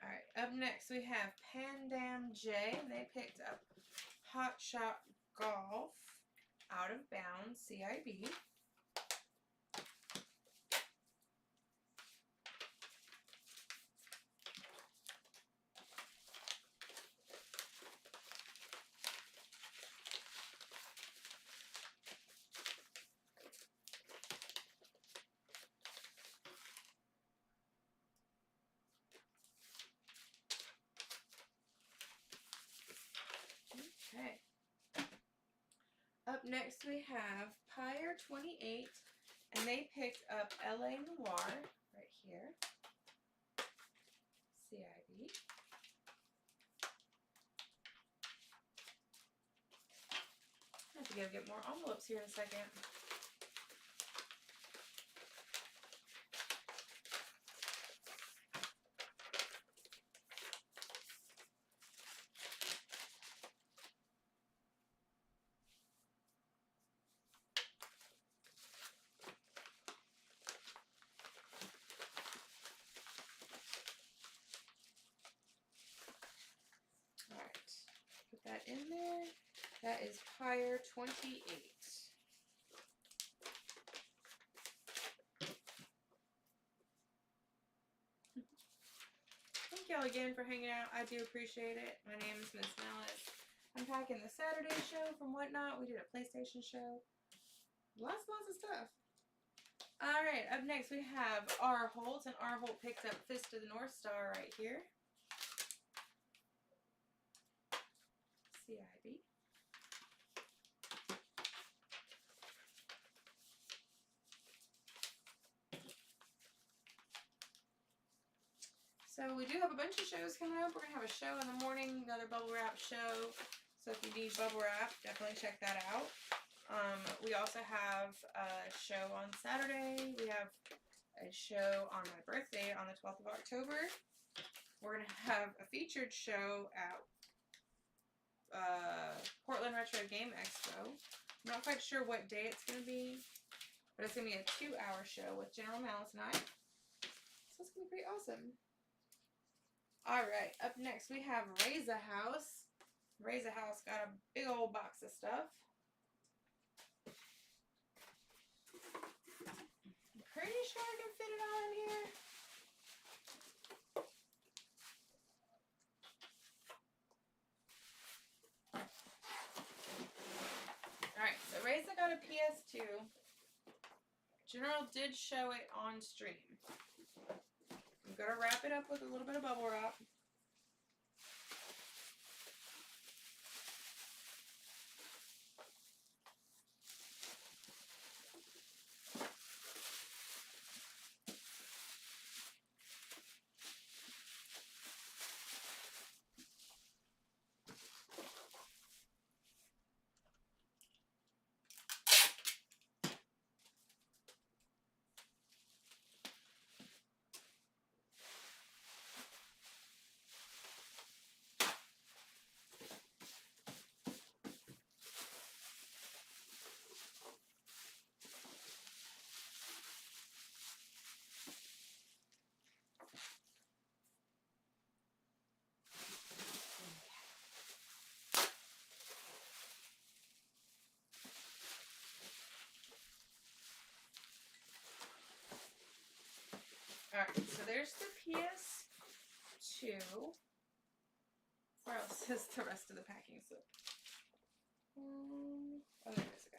Alright, up next we have Pandam J, and they picked up Hot Shot Golf, Out of Bounds, CIB. Okay. Up next we have Pyre 28, and they picked up LA Noir right here. CIB. I have to go get more envelopes here in a second. Alright, put that in there. That is Pyre 28. Thank y'all again for hanging out. I do appreciate it. My name is Msmalice. I'm packing the Saturday show from Whatnot. We did a PlayStation show. Lots of stuff. Alright, up next we have R. Holt, and R. Holt picked up Fist of the North Star right here. CIB. So we do have a bunch of shows coming up. We're going to have a show in the morning, another bubble wrap show. So if you need bubble wrap, definitely check that out. We also have a show on Saturday. We have a show on my birthday on the 12th of October. We're going to have a featured show at Portland Retro Game Expo. I'm not quite sure what day it's going to be, but it's going to be a 2-hour show with General Malice and I. So it's going to be pretty awesome. Alright, up next we have Raise a House. Raise a House got a big old box of stuff. I'm pretty sure I can fit it all in here. Alright, so Raisa got a PS2. General did show it on stream. I'm going to wrap it up with a little bit of bubble wrap. Alright, so there's the PS2. Where else is the rest of the packing slip? Oh, there it is. Okay.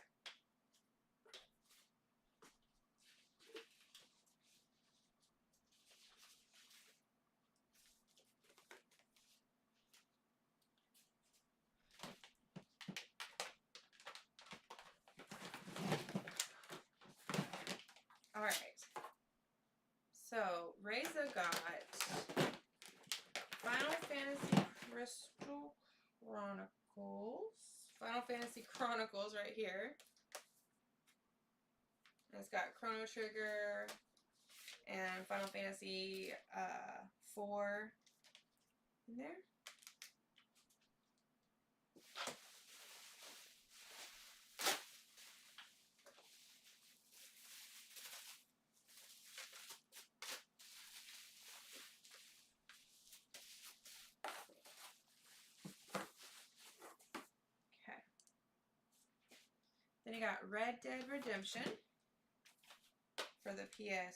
Alright. So, Reza got Final Fantasy Crystal Chronicles. Final Fantasy Chronicles right here. And it's got Chrono Trigger and Final Fantasy 4 in there. Then you got Red Dead Redemption for the PS3.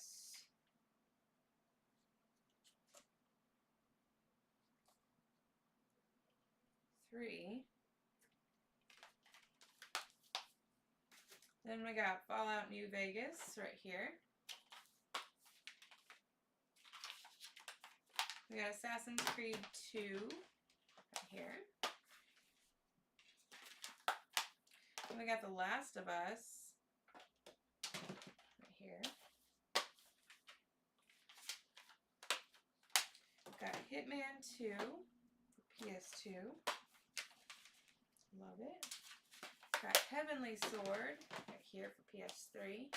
Then we got Fallout New Vegas right here. We got Assassin's Creed 2 right here. And we got The Last of Us right here. Got Hitman 2 for PS2. Love it. Got Heavenly Sword right here for PS3.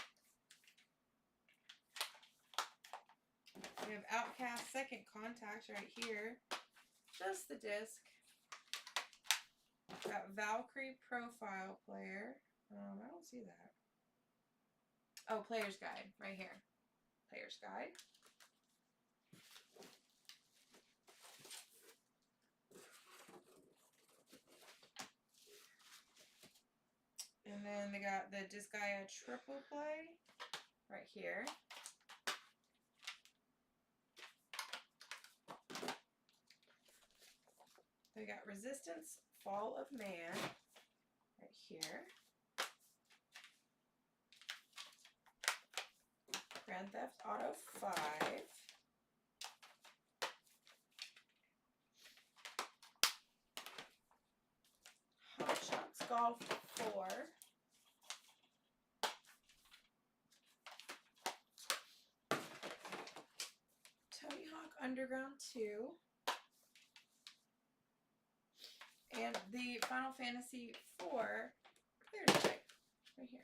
We have Outcast Second Contact right here. Just the disc. Got Valkyrie Profile Player. I don't see that. Oh, Player's Guide right here. Player's Guide. then they got the Disgaea Triple Play right here. They got Resistance Fall of Man right here. Grand Theft Auto 5. Hot Shots Golf 4. Tony Hawk Underground 2. And the Final Fantasy 4 clear tag right here.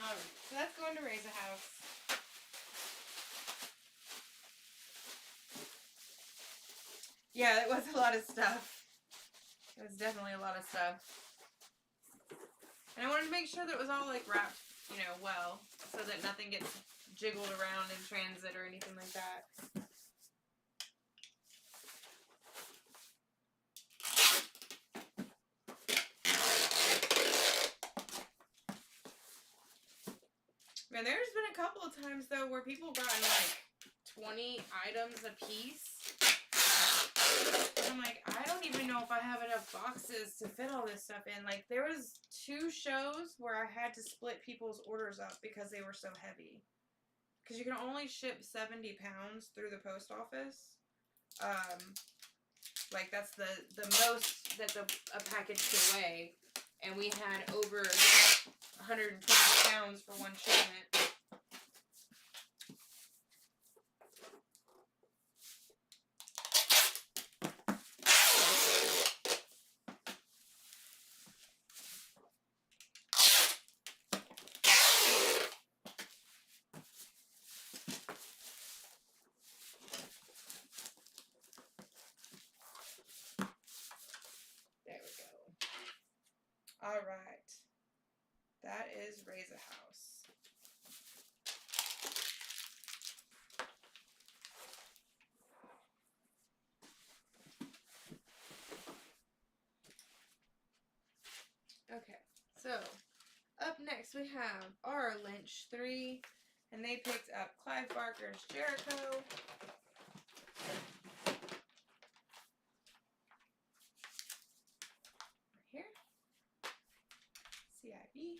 Okay. So that's going to Raise a House. Yeah, it was a lot of stuff. It was definitely a lot of stuff. And I wanted to make sure that it was all like wrapped, you know, well, so that nothing gets jiggled around in transit or anything like that. Man, there's been a couple of times though where people have gotten like 20 items a piece. I'm like, I don't even know if I have enough boxes to fit all this stuff in. Like, there was 2 shows where I had to split people's orders up because they were so heavy. Because you can only ship 70 pounds through the post office. Like, that's the most that a package can weigh. And we had over 120 pounds for one shipment. All right, that is Raise a House. Okay, so up next we have our Lynch 3, and they picked up Clive Barker's Jericho. Right here. CIB.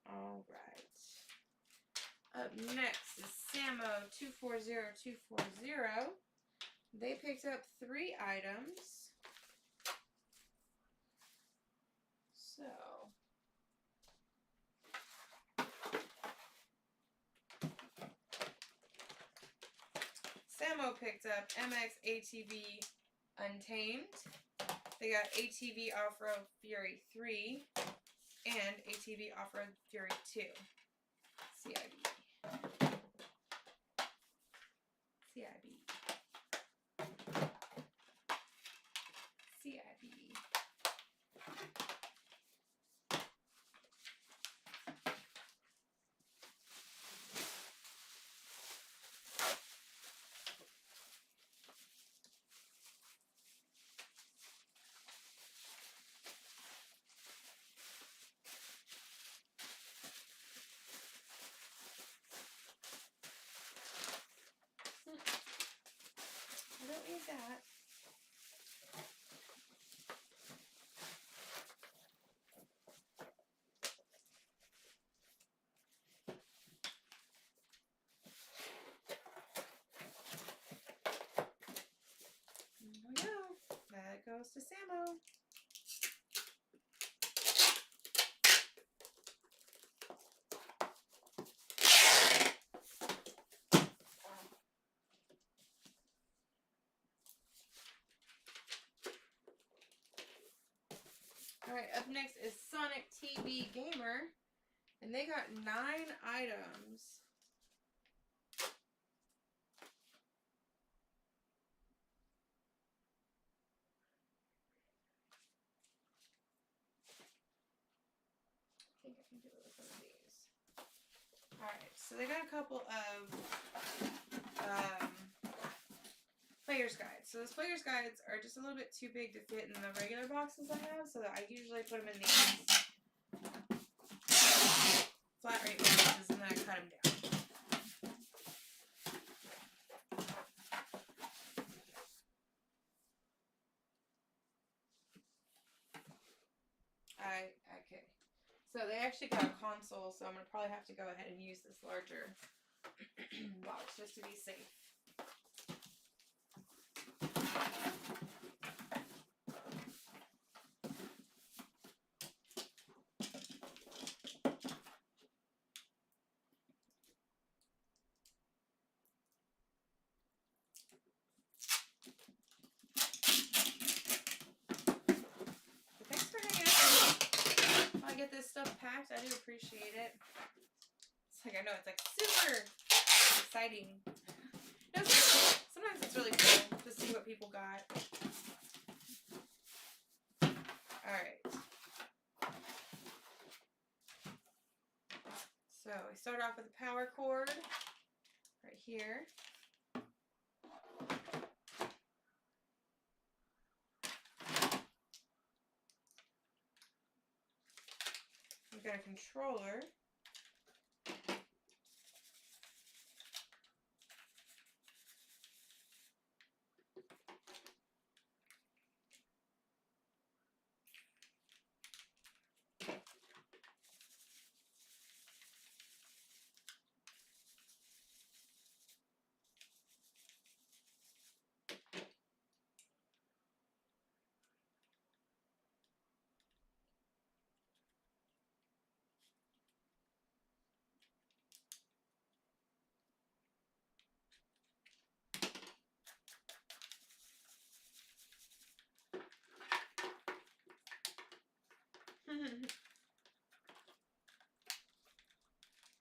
All right. Up next is Samo 240240. They picked up 3 items. So, Samo picked up MX ATV Untamed. They got ATV Off-Road Fury 3 and ATV Off-Road Fury 2. CIB. CIB. CIB. I don't need that. There we go. That goes to Samo. Alright, up next is Sonic TV Gamer, and they got 9 items. I think I can do it with one of these. Alright, so they got a couple of player's guides. So those player's guides are just a little bit too big to fit in the regular boxes I have, so I usually put them in these flat rate boxes and then I cut them down. Okay. So they actually got a console, so I'm going to probably have to go ahead and use this larger box just to be safe. appreciate it. It's like, I know, it's like super exciting. No, sometimes it's really cool to see what people got. Alright. So I start off with a power cord right here. We've got a controller.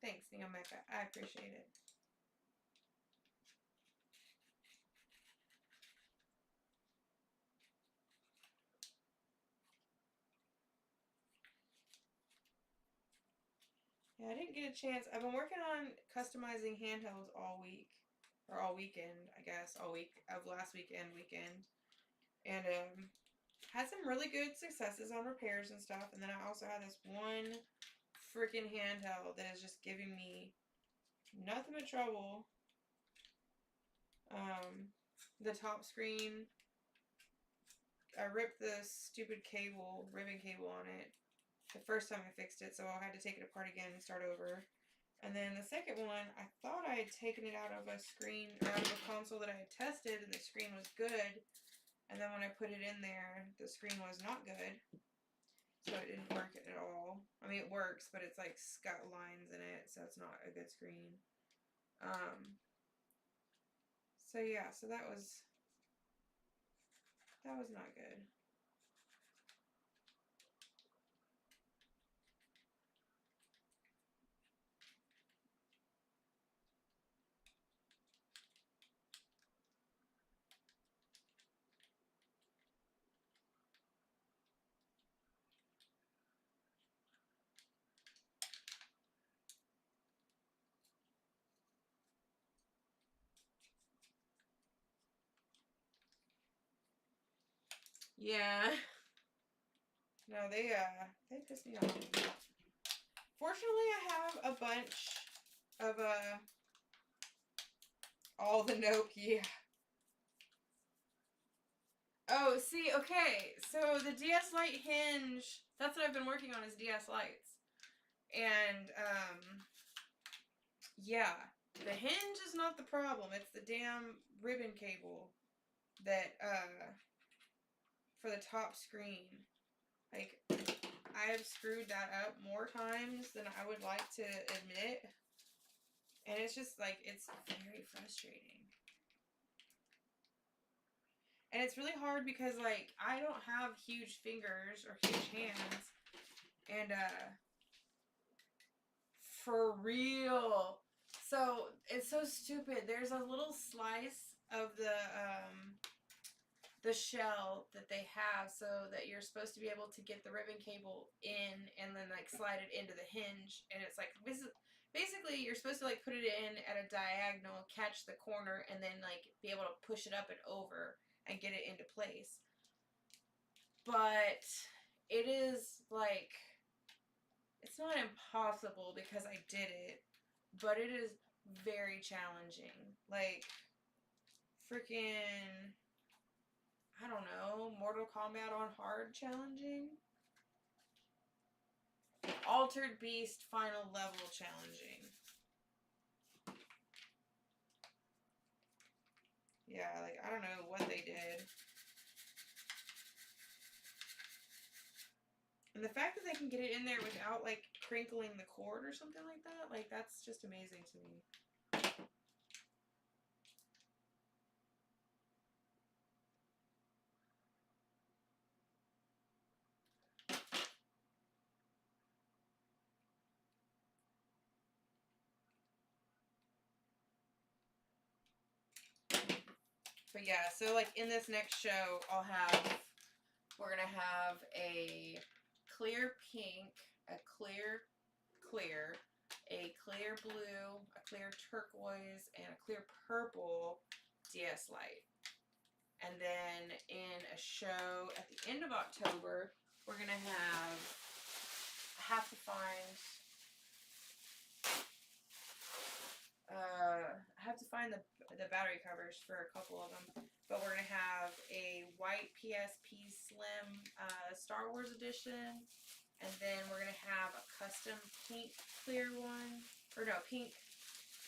Thanks, Neomeka. I appreciate it. Yeah, I didn't get a chance. I've been working on customizing handhelds all week. Or all weekend, I guess. All week of last weekend. And had some really good successes on repairs and stuff. And then I also had this one freaking handheld that is just giving me nothing but trouble. The top screen, I ripped the stupid cable, ribbon cable on it the first time I fixed it, so I had to take it apart again and start over. And then the second one, I thought I had taken it out of a screen, or out of a console that I had tested, and the screen was good. And then when I put it in there, the screen was not good. So it didn't work at all. I mean, it works, but it's like got lines in it, so it's not a good screen. So yeah, so that was not good. Yeah. No, they pissed me off. Fortunately, I have a bunch of, all the Nokia. Oh, see, okay, so the DS Lite hinge, that's what I've been working on, is DS Lites. And, yeah, the hinge is not the problem, it's the damn ribbon cable that, for the top screen. Like, I have screwed that up more times than I would like to admit. And it's just, like, it's very frustrating. And it's really hard because, like, I don't have huge fingers or huge hands. And, for real. So, it's so stupid. There's a little slice of the shell that they have so that you're supposed to be able to get the ribbon cable in and then, like, slide it into the hinge. And it's, like, basically, you're supposed to, like, put it in at a diagonal, catch the corner, and then, like, be able to push it up and over and get it into place. But it is, like, it's not impossible because I did it, but it is very challenging. Like, freaking, I don't know, Mortal Kombat on hard challenging? Altered Beast final level challenging. Yeah, like, I don't know what they did. And the fact that they can get it in there without, like, crinkling the cord or something like that, like, that's just amazing to me. yeah, so like in this next show, we're gonna have a clear pink, a clear, a clear blue, a clear turquoise, and a clear purple DS light. And then in a show at the end of October, we're gonna have to find the battery covers for a couple of them, but we're gonna have a white PSP Slim Star Wars edition, and then we're gonna have a custom pink clear one, or no, pink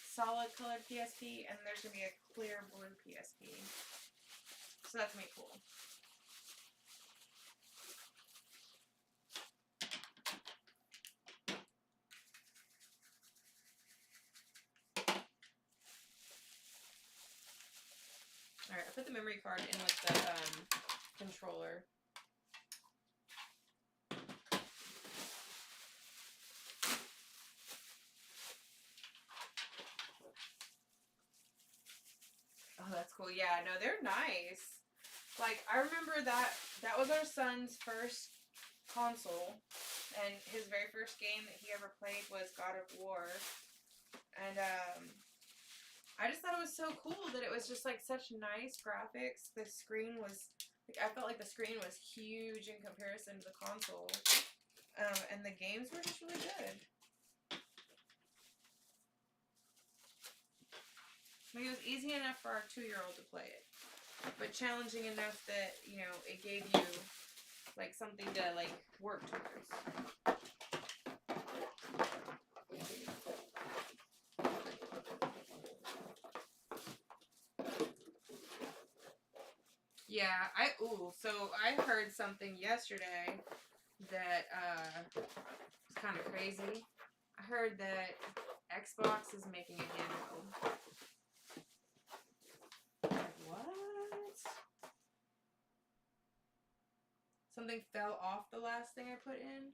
solid colored PSP, and there's gonna be a clear blue PSP. So that's gonna be cool. Alright, I put the memory card in with the controller. Oh, that's cool. Yeah, no, they're nice. Like, I remember that was our son's first console, and his very first game that he ever played was God of War. And, I just thought it was so cool that it was just like such nice graphics. The screen was like, I felt like the screen was huge in comparison to the console, and the games were just really good. Like, it was easy enough for our 2-year-old to play it, but challenging enough that, you know, it gave you like something to like work towards. Yeah, so I heard something yesterday that was kind of crazy. I heard that Xbox is making a handheld. Like, what? Something fell off the last thing I put in.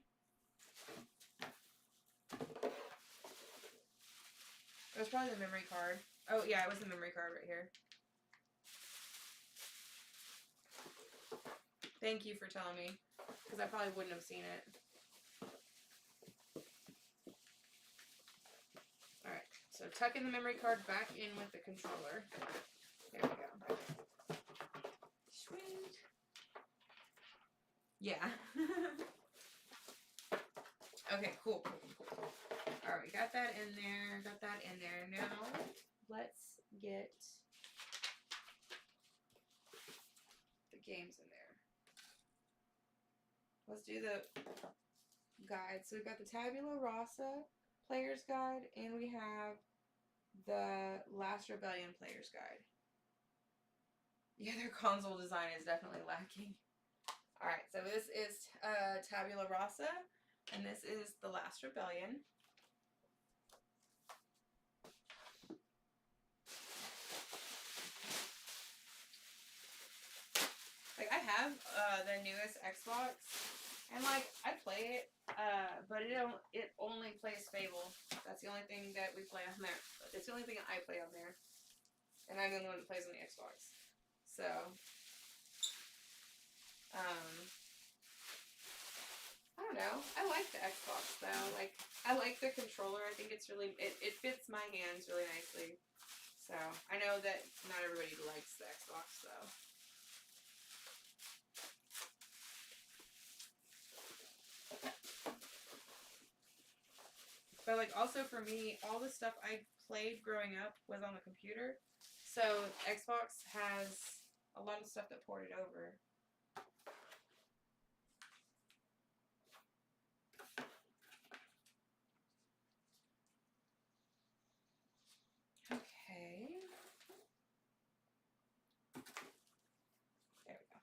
It was probably the memory card. Oh yeah, it was the memory card right here. Thank you for telling me, because I probably wouldn't have seen it. Alright, so tucking the memory card back in with the controller. There we go. Sweet. Yeah. Okay, cool. Alright, we got that in there. Now, let's get the games in there. Let's do the guide. So we've got the Tabula Rasa Player's Guide, and we have the Last Rebellion Player's Guide. Yeah, their console design is definitely lacking. Alright, so this is Tabula Rasa, and this is the Last Rebellion. Like, I have the newest Xbox, and like, I play it, but it only plays Fable. That's the only thing that we play on there. It's the only thing I play on there, and I'm the only one that plays on the Xbox. So, I don't know. I like the Xbox though. Like, I like the controller. I think it's really, it fits my hands really nicely. So, I know that not everybody likes the Xbox though. But like, also for me, all the stuff I played growing up was on the computer. So Xbox has a lot of stuff that ported over. Okay. There we go.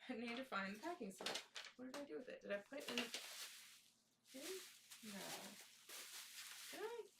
I need to find the packing slip. What did I do with it? Did I put it in? No. Did I?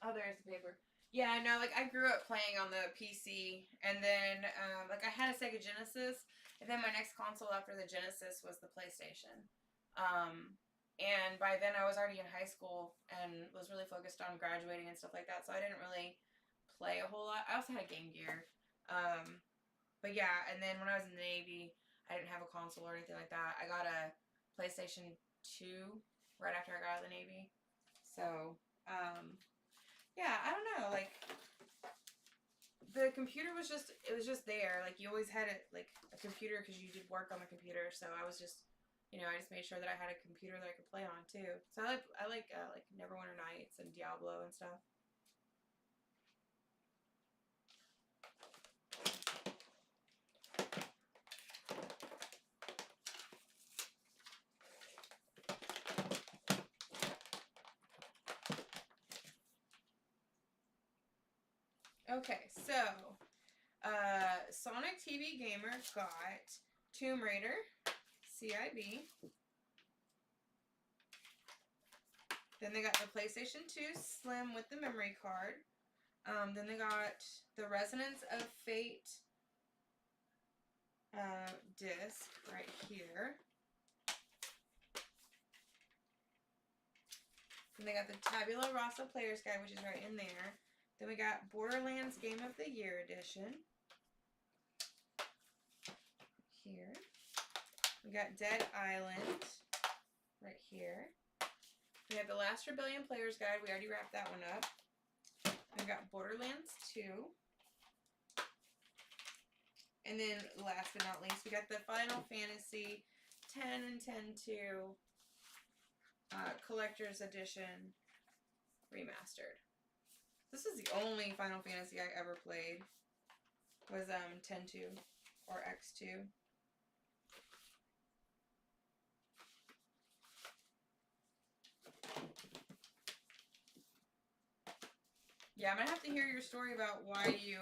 Oh, there's the paper. Yeah, no, like, I grew up playing on the PC, and then, like, I had a Sega Genesis, and then my next console after the Genesis was the PlayStation. And by then I was already in high school, and was really focused on graduating and stuff like that, so I didn't really play a whole lot. I also had Game Gear. But yeah, and then when I was in the Navy, I didn't have a console or anything like that. I got a PlayStation 2 right after I got out of the Navy. So, yeah, I don't know, like, the computer was just, it was just there. Like, you always had it, like, a computer because you did work on the computer, so I was just, you know, I just made sure that I had a computer that I could play on, too. So I like Neverwinter Nights and Diablo and stuff. Okay, so, Sonic TV Gamer got Tomb Raider, CIB. Then they got the PlayStation 2 Slim with the memory card. Then they got the Resonance of Fate disc right here. Then they got the Tabula Rasa Player's Guide, which is right in there. Then we got Borderlands Game of the Year Edition. Here. We got Dead Island right here. We have the Last Rebellion Player's Guide. We already wrapped that one up. We got Borderlands 2. And then last but not least, we got the Final Fantasy 10 and 10-2 Collector's Edition Remastered. This is the only Final Fantasy I ever played. Was 10-2 or X2. Yeah, I'm gonna have to hear your story about why you,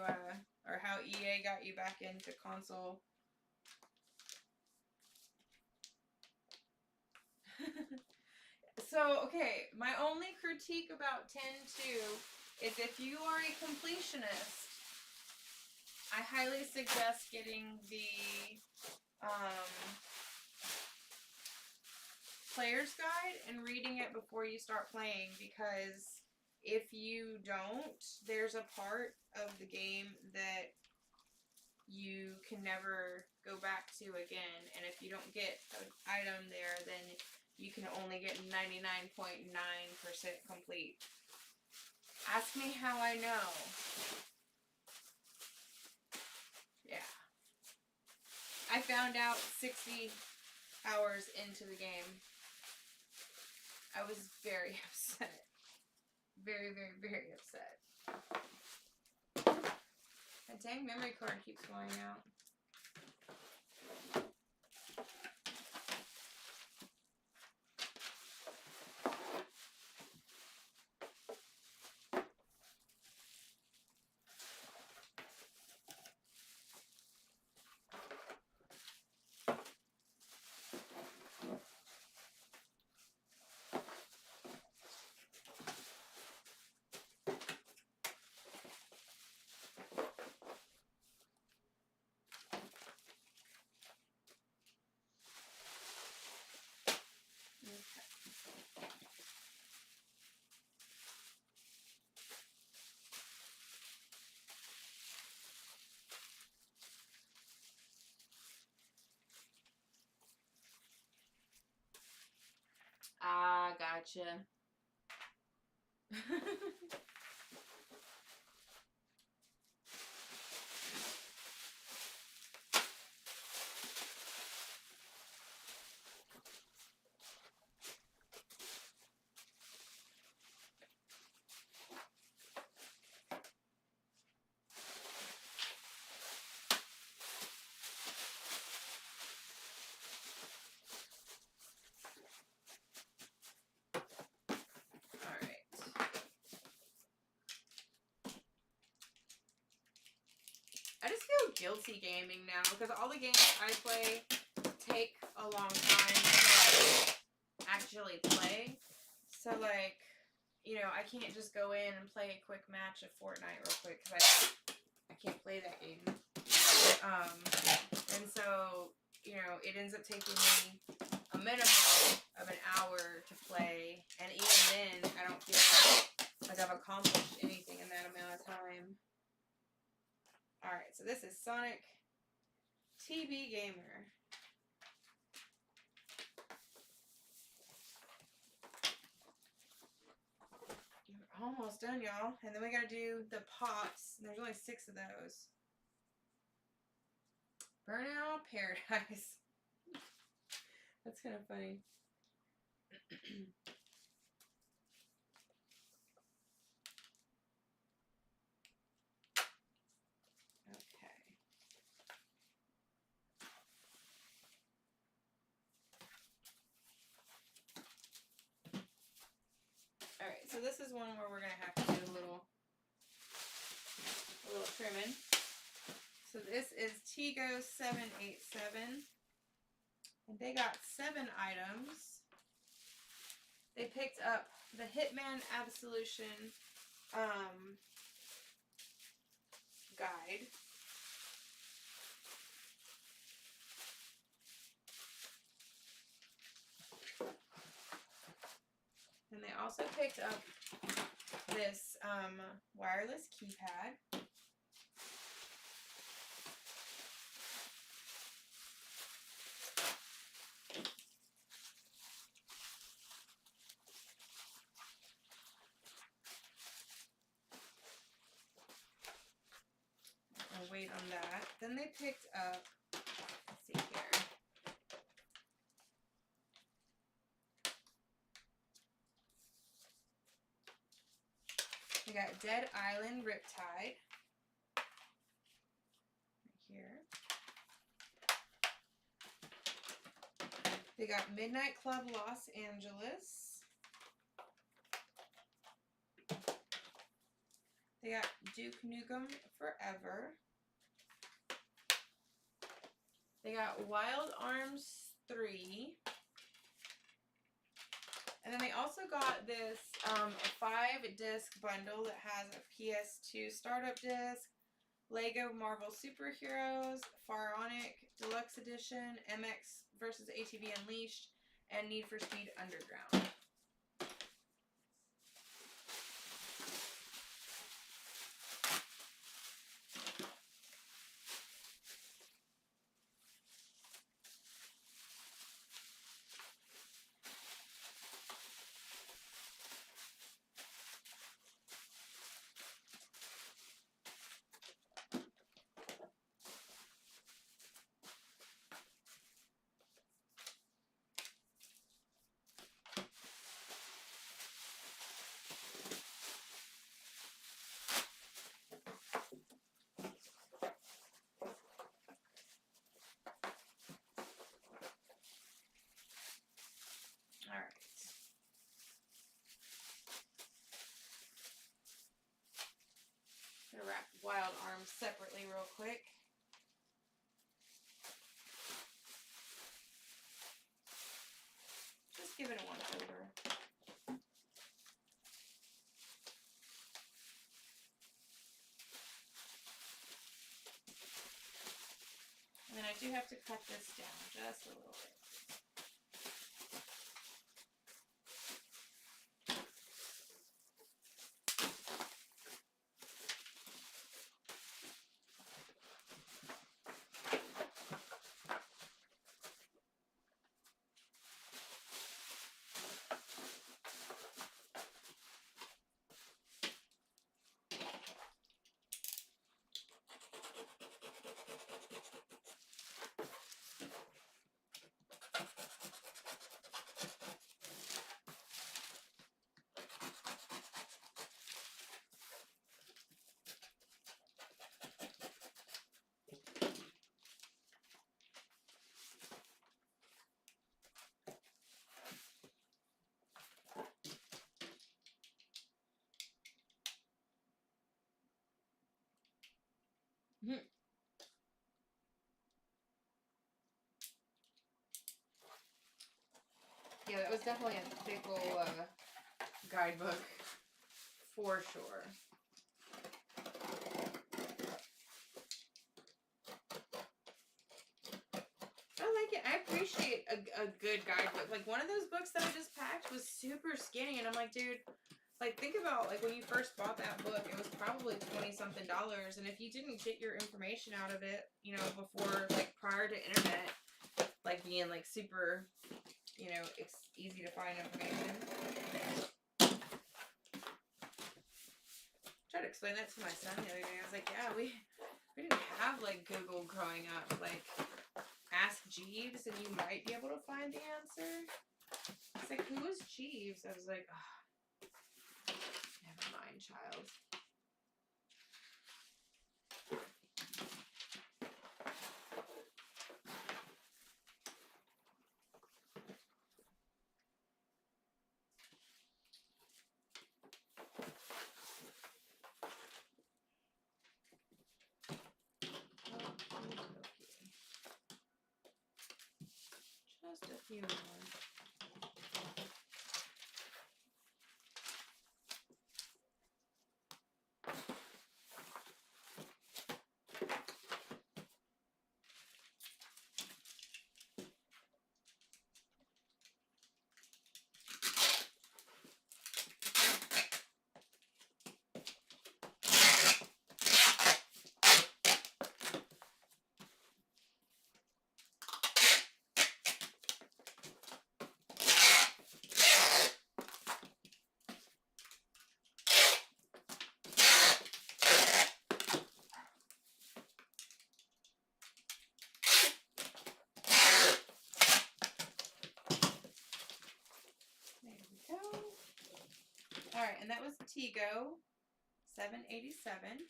or how EA got you back into console. So, okay, my only critique about 10-2 is if you are a completionist, I highly suggest getting the, player's guide and reading it before you start playing, because if you don't, there's a part of the game that you can never go back to again, and if you don't get an item there, then you can only get 99.9% complete. Ask me how I know. Yeah. I found out 60 hours into the game. I was very upset. Very, very, very upset. That dang memory card keeps going out. Ah, gotcha. I just feel guilty gaming now because all the games I play take a long time to actually play. So, like, you know, I can't just go in and play a quick match of Fortnite real quick because I can't play that game. And so, you know, it ends up taking me a minimum of an hour to play. And even then, I don't feel like I've accomplished anything in that amount of time. Alright, so this is Sonic TB Gamer. We're almost done, y'all. And then we gotta do the pops. And there's only 6 of those. Burnout Paradise. That's kind of funny. Okay. Alright, so this is one where we're going to have to do a little trimming. So this is Tigo 787. And they got 7 items. They picked up the Hitman Absolution guide. And they also picked up this wireless keypad. I'll wait on that. Then they picked up, let's see here. We got Dead Island Riptide. Right here. They got Midnight Club Los Angeles. They got Duke Nukem Forever. They got Wild Arms 3. And then they also got this 5-disc bundle that has a PS2 startup disc, Lego Marvel Superheroes, Pharaonic Deluxe Edition, MX vs. ATV Unleashed, and Need for Speed Underground. Alright. I'm going to wrap Wild Arms separately real quick. Just give it a once over. And then I do have to cut this down just a little bit. definitely a thick old guidebook for sure. I like it. I appreciate a good guidebook. Like, one of those books that I just packed was super skinny, and I'm like, dude, like, think about, like, when you first bought that book, it was probably $20-something, and if you didn't get your information out of it, you know, before, like, prior to internet, like, being, like, super, you know, it's easy to find information. I tried to explain that to my son the other day. I was like, yeah, we didn't have, like, Google growing up. Like, ask Jeeves and you might be able to find the answer. It's like, who is Jeeves? I was like, oh. Never mind, child. Just a few more. Alright, and that was Tigo 787.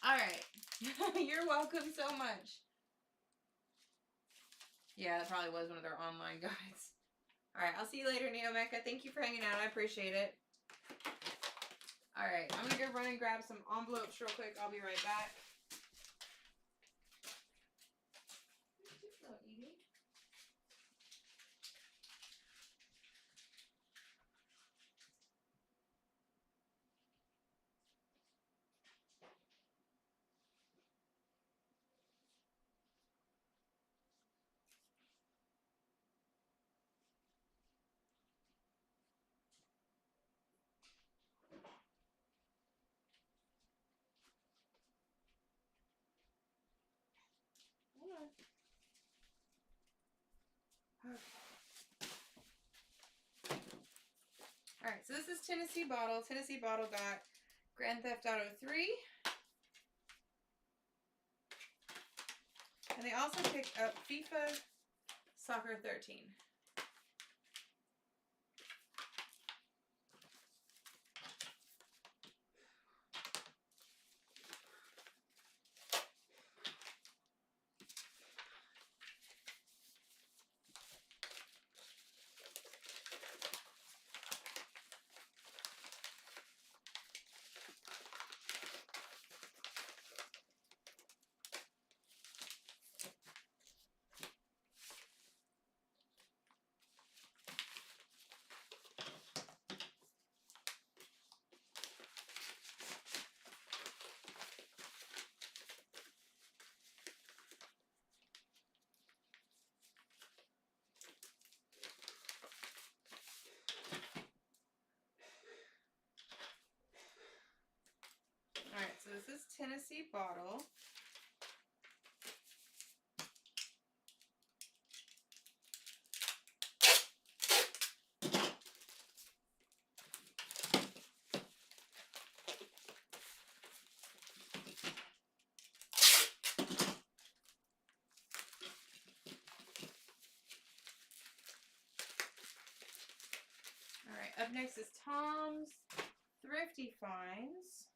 Alright. You're welcome so much. Yeah, that probably was one of their online guides. Alright, I'll see you later, Neomecca. Thank you for hanging out. I appreciate it. Alright, I'm going to go run and grab some envelopes real quick. I'll be right back. Alright, so this is Tennessee Bottle. Tennessee Bottle got Grand Theft Auto 3. And they also picked up FIFA Soccer 13. Alright, so this is Tennessee Bottle. Alright, up next is Tom's Thrifty Finds.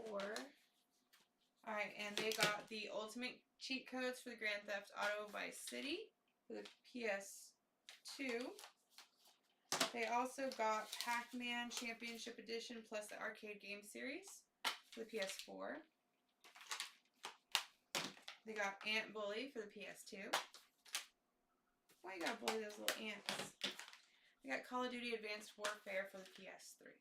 4. Alright, and they got the ultimate cheat codes for the Grand Theft Auto Vice City for the PS2. They also got Pac-Man Championship Edition plus the arcade game series for the PS4. They got Ant Bully for the PS2. Why you gotta bully those little ants? They got Call of Duty Advanced Warfare for the PS3.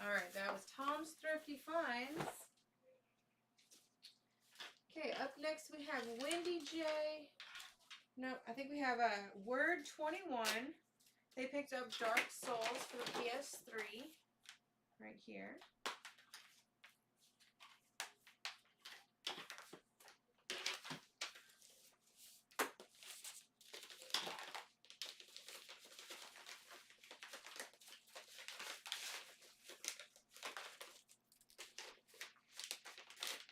Alright, that was Tom's Thrifty Finds. Okay, up next we have Wendy J. No, I think we have Word 21. They picked up Dark Souls for the PS3. Right here.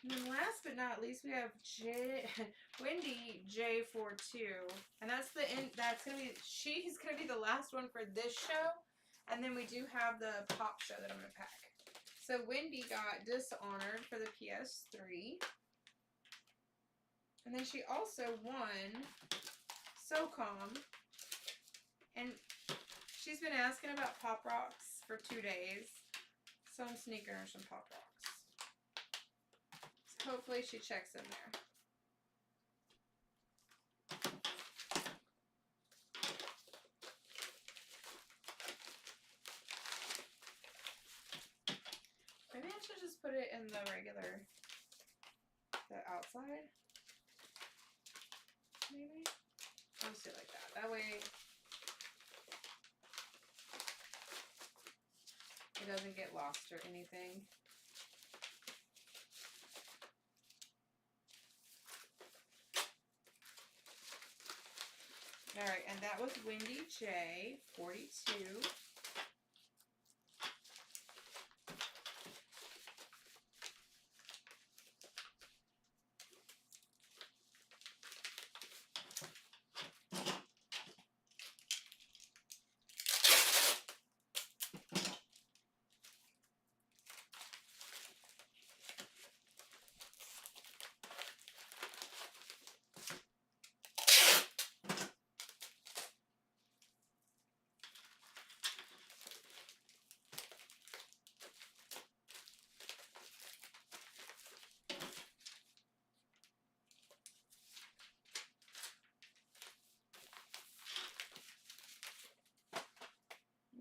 And then last but not least, we have Wendy J42, and that's she's gonna be the last one for this show, and then we do have the pop show that I'm gonna pack. So Wendy got Dishonored for the PS3, and then she also won SOCOM, and she's been asking about Pop Rocks for 2 days, so I'm sneaking her some Pop Rocks. Hopefully she checks in there. Maybe I should just put it in the outside. Maybe? I'll just do it like that. That way it doesn't get lost or anything. Alright, and that was Wendy J, 42.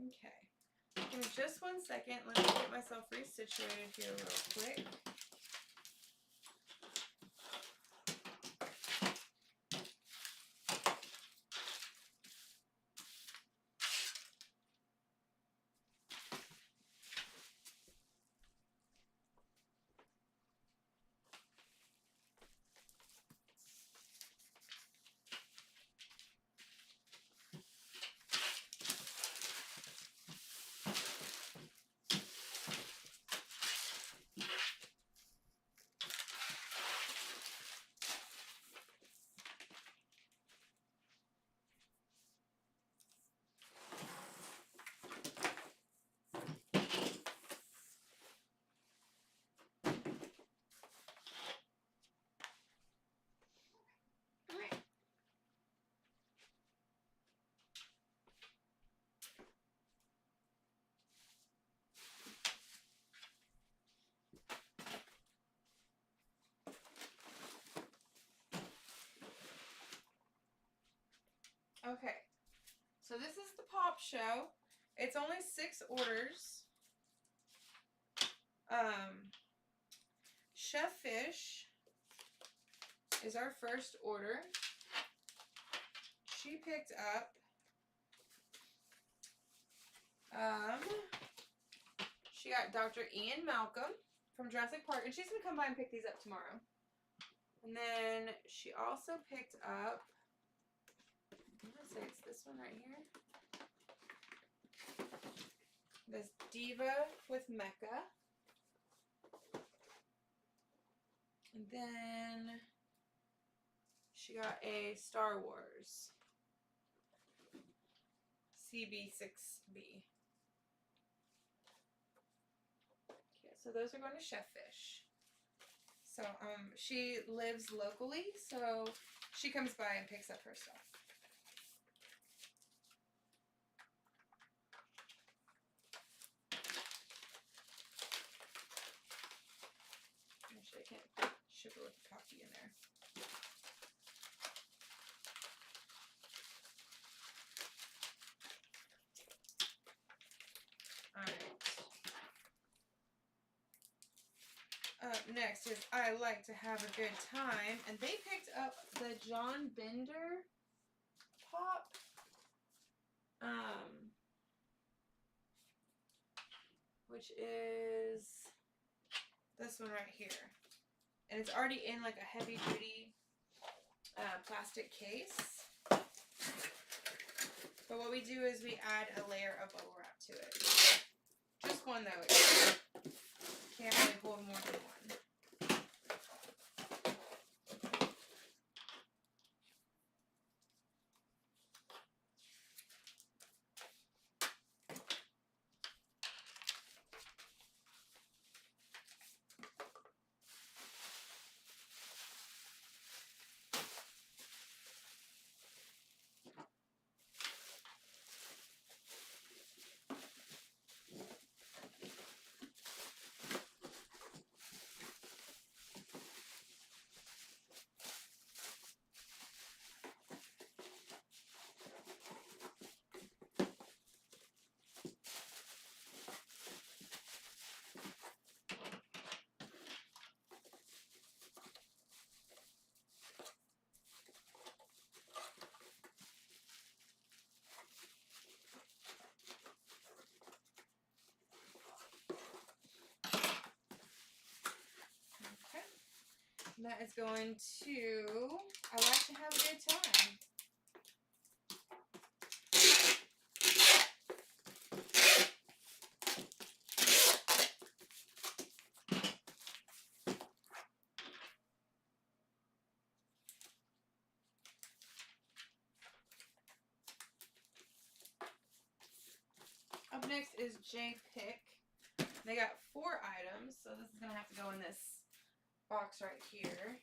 Okay, give me just 1 second. Let me get myself resituated here real quick. Okay, so this is the pop show. It's only 6 orders. Chef Fish is our first order. She picked up she got Dr. Ian Malcolm from Jurassic Park, and she's gonna come by and pick these up tomorrow. And then she also picked up, I'm gonna say it's this one right here. This Diva with Mecha. And then she got a Star Wars CB6B. Okay, so those are going to Chef Fish. So she lives locally, so she comes by and picks up her stuff. Actually, I can't put sugar with coffee in there. Up next is I Like to Have a Good Time, and they picked up the John Bender pop. Which is this one right here. And it's already in like a heavy duty plastic case. But what we do is we add a layer of bubble wrap to it. Just one though. Can't really hold more than one. That is going to I Like to Have a Good Time. Up next is J Pick. They got 4 items, so this is going to have to go in this box right here.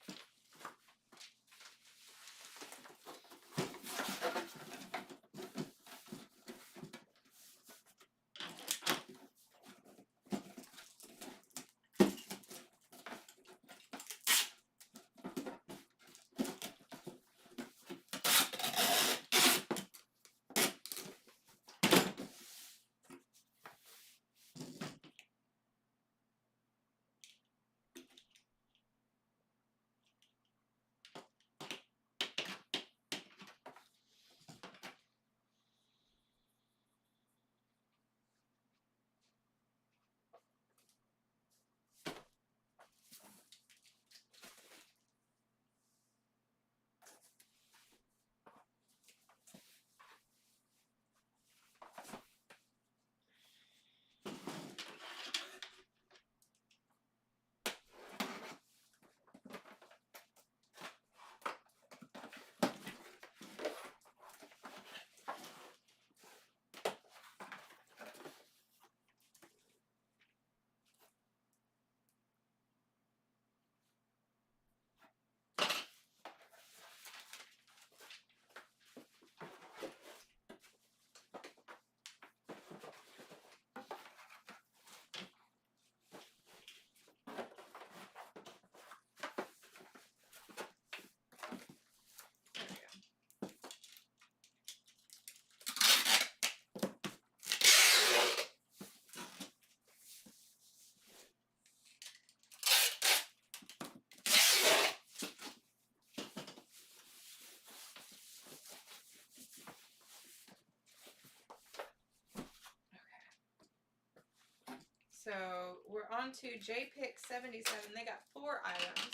So we're on to JPIC 77. They got 4 items.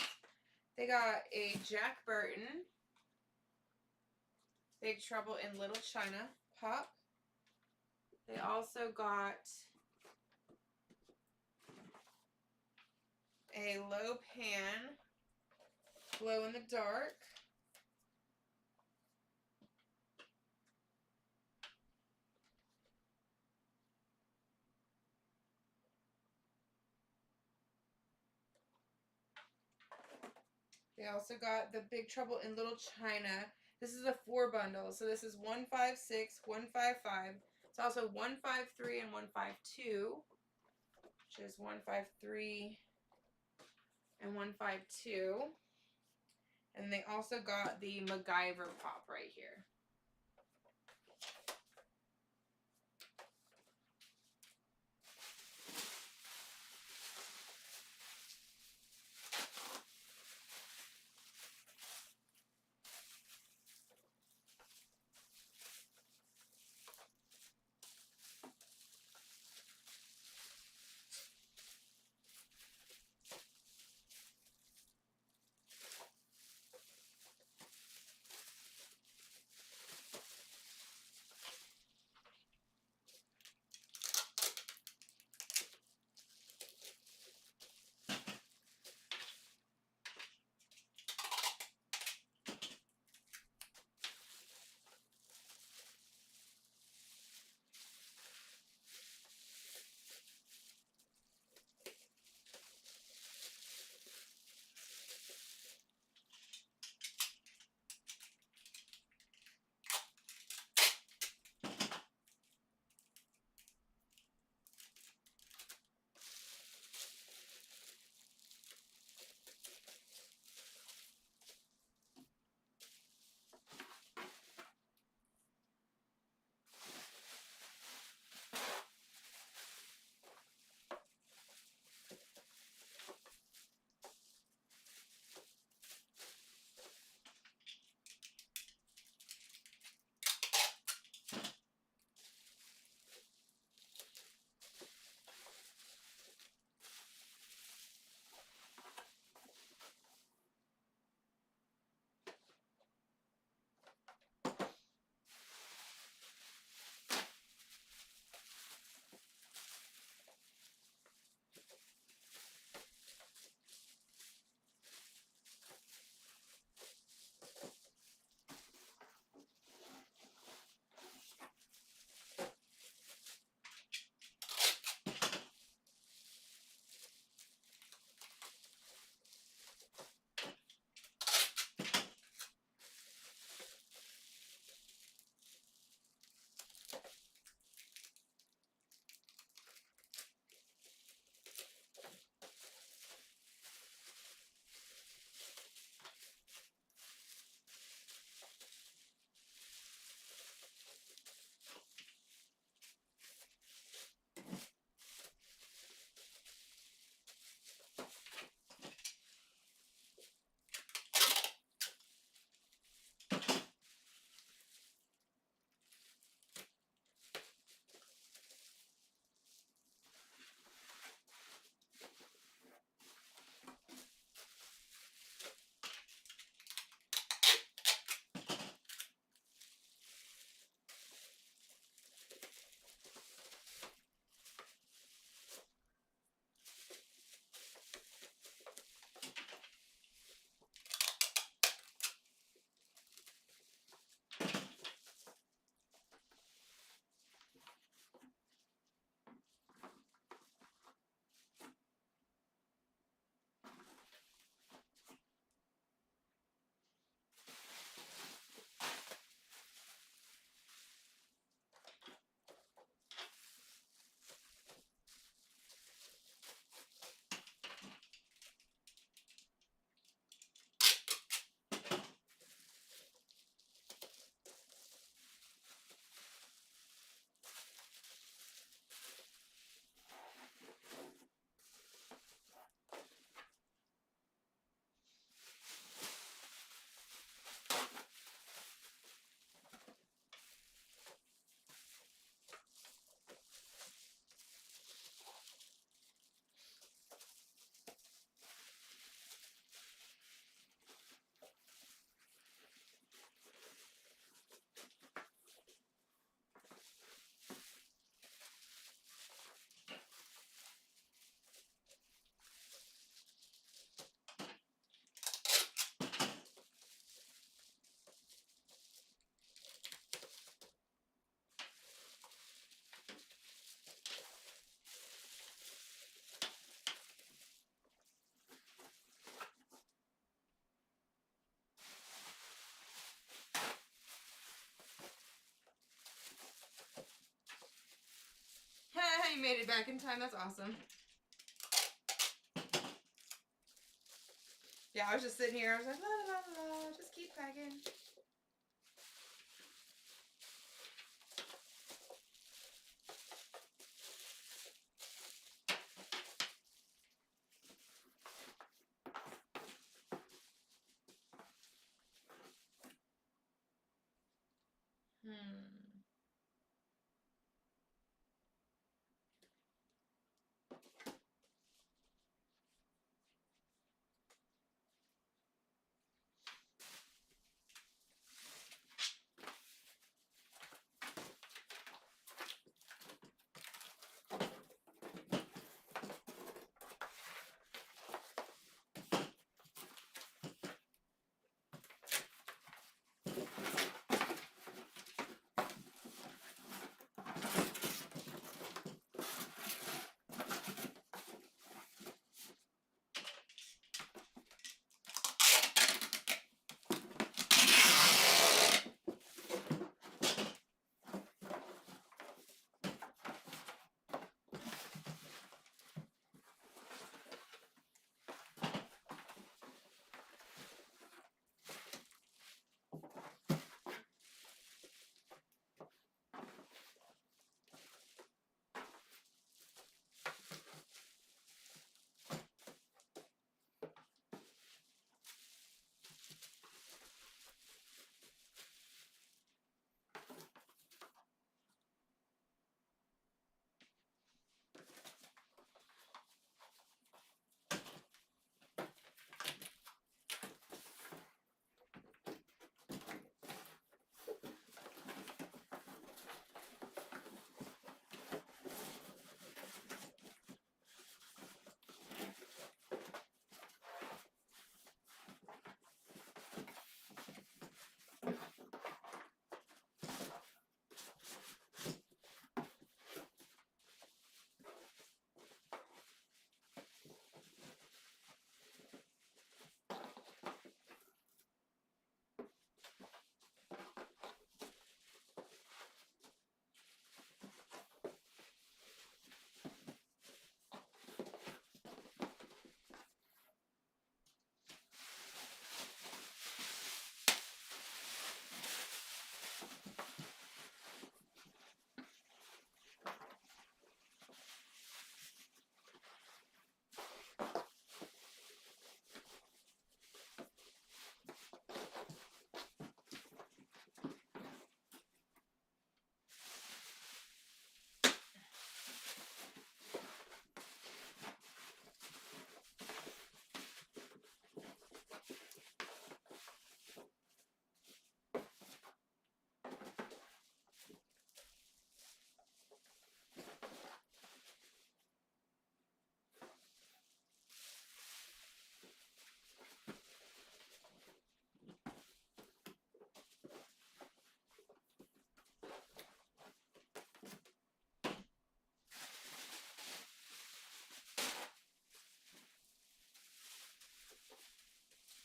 They got a Jack Burton, Big Trouble in Little China pop. They also got a Low Pan, Glow in the Dark. They also got the Big Trouble in Little China. This is a 4 bundle. So this is 156, 155. It's also 153 and 152, which is 153 and 152. And they also got the MacGyver pop right here. made it back in time. That's awesome. Yeah, I was just sitting here. I was like, la la la la. Just keep packing.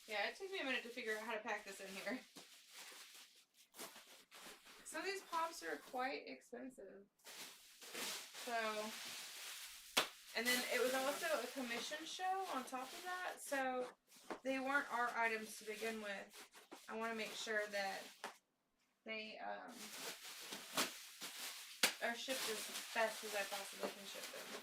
Yeah, it took me a minute to figure out how to pack this in here. Some of these pops are quite expensive. So, and then it was also a commission show on top of that, so they weren't our items to begin with. I want to make sure that they are shipped as best as I possibly can ship them.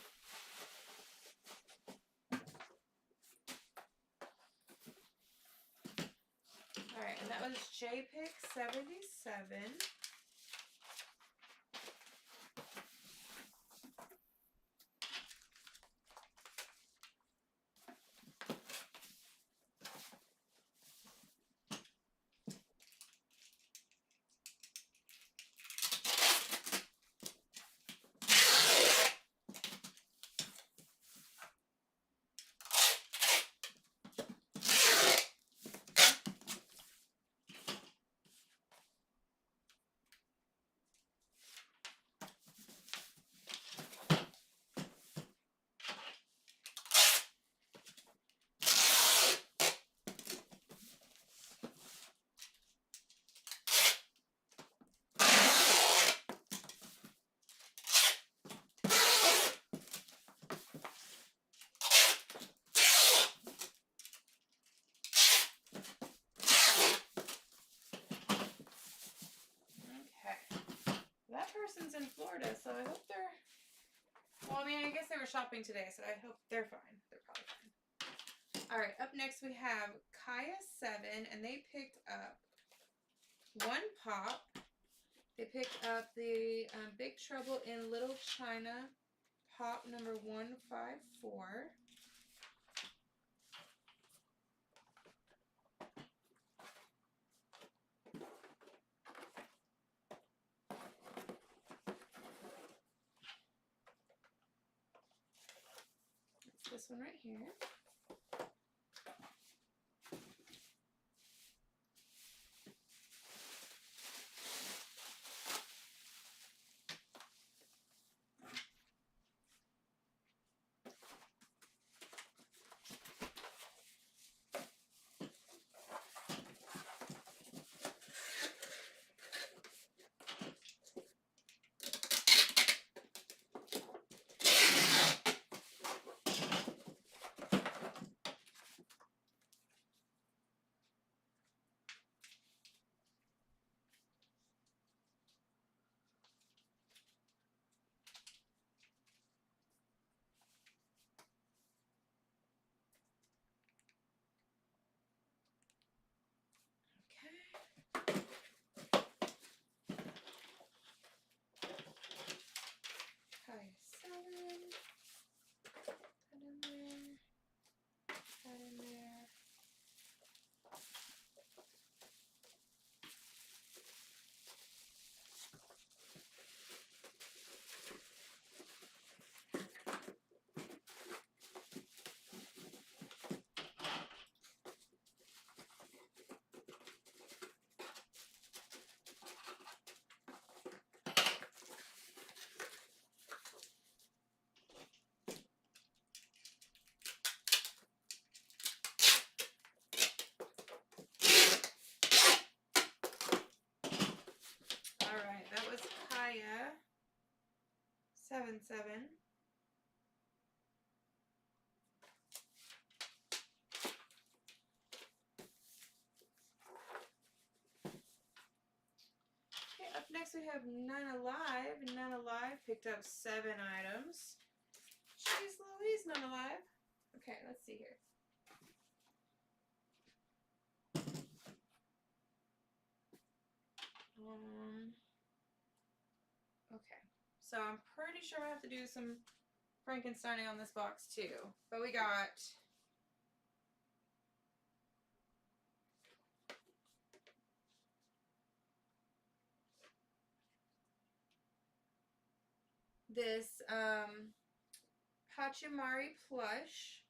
Alright, and that was JPIC 77. person's in Florida, so I hope they're... Well, I mean, I guess they were shopping today, so I hope they're fine. They're probably fine. All right, up next we have Kaya 7, and they picked up 1 pop. They picked up the Big Trouble in Little China pop number 154. It's this one right here. Kaya 7. That in there. That in there. Alright, that was Kaya 7. Okay, up next we have None Alive. None Alive picked up 7 items. Jeez Louise, None Alive. Okay, let's see here. Okay, so I'm pretty sure I have to do some Frankensteining on this box too. But we got this Pachimari plush.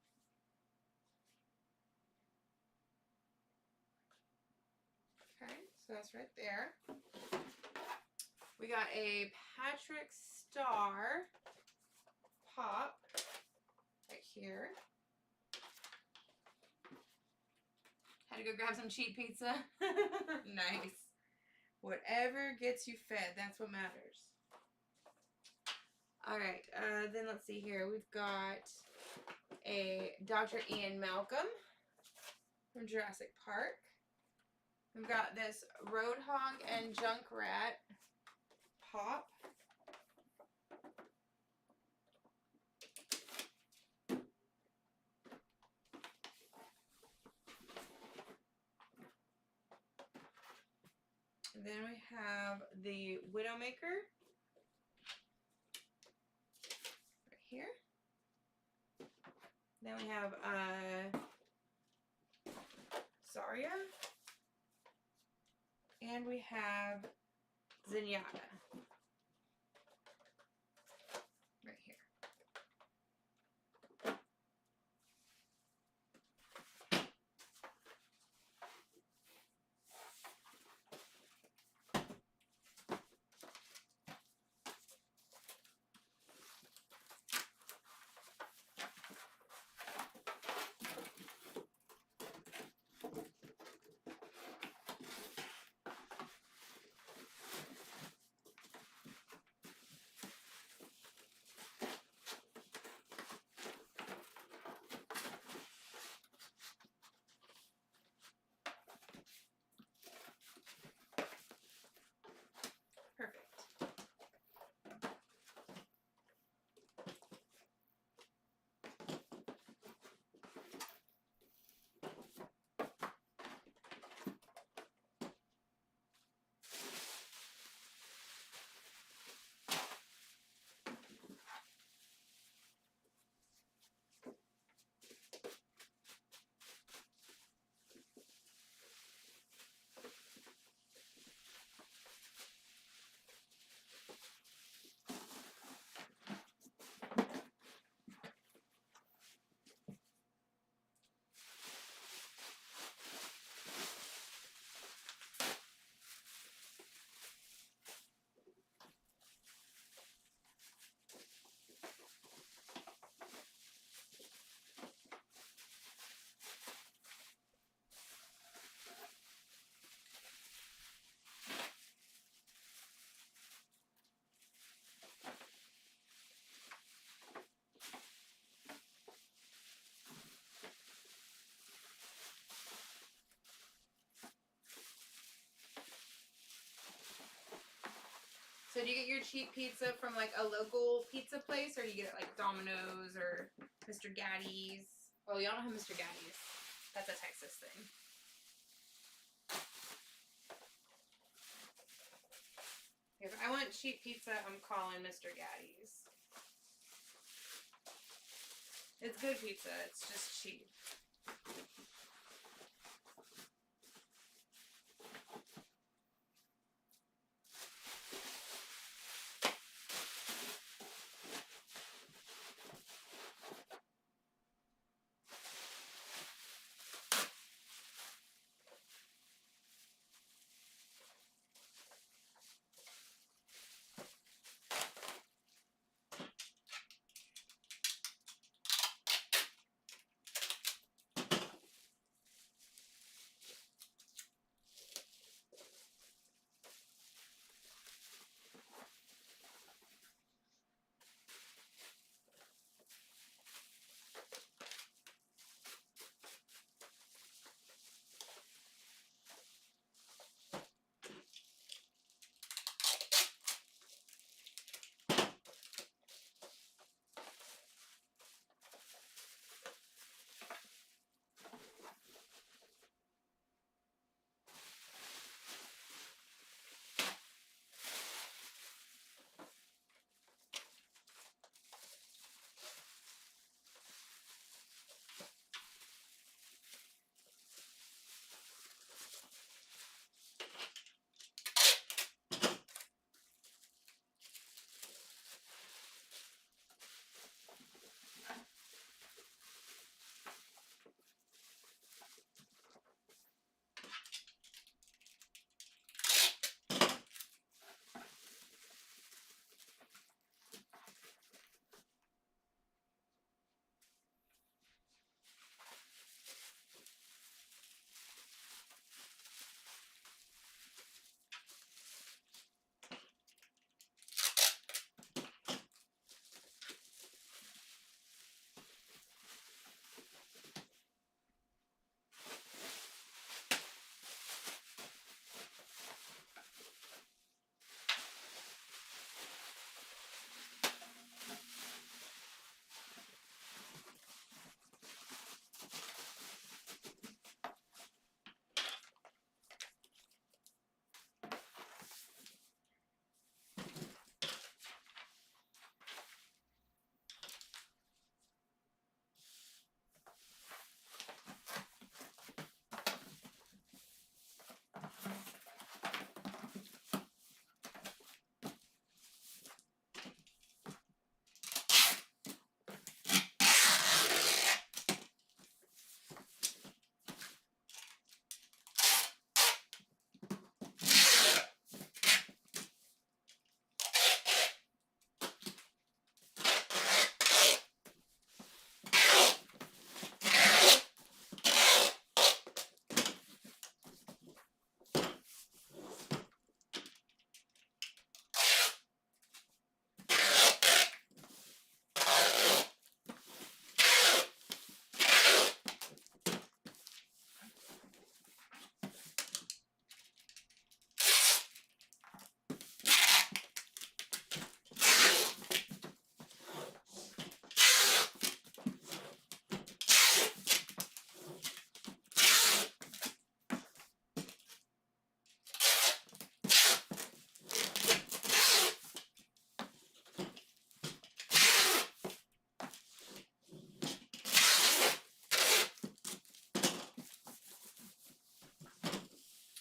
Okay, so that's right there. We got a Patrick Star pop right here. Had to go grab some cheap pizza. Nice. Whatever gets you fed, that's what matters. Alright, then let's see here. We've got a Dr. Ian Malcolm from Jurassic Park. We've got this Roadhog and Junkrat pop. And then we have the Widowmaker right here. Then we have Zarya. And we have Zenyatta. Right here. So do you get your cheap pizza from like a local pizza place, or do you get it like Domino's or Mr. Gatti's? Well, y'all don't have Mr. Gatti's. That's a Texas thing. If I want cheap pizza, I'm calling Mr. Gatti's. It's good pizza. It's just cheap.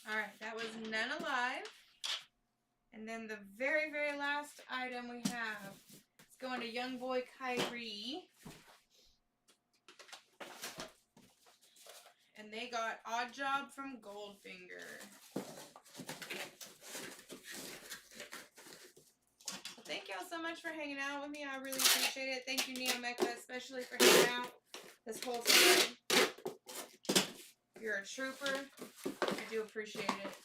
Alright, that was None Alive. And then the very, very last item we have is going to Young Boy Kyrie. And they got Odd Job from Goldfinger. Thank y'all so much for hanging out with me. I really appreciate it. Thank you, Neo Mecca, especially for hanging out this whole time. You're a trooper. I do appreciate it.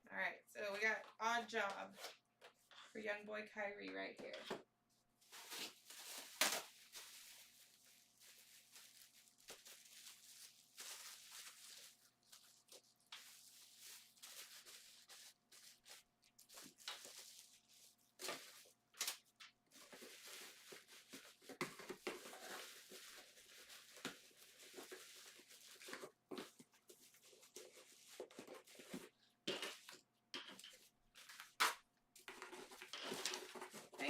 Alright, so we got Odd Job for Young Boy Kyrie right here.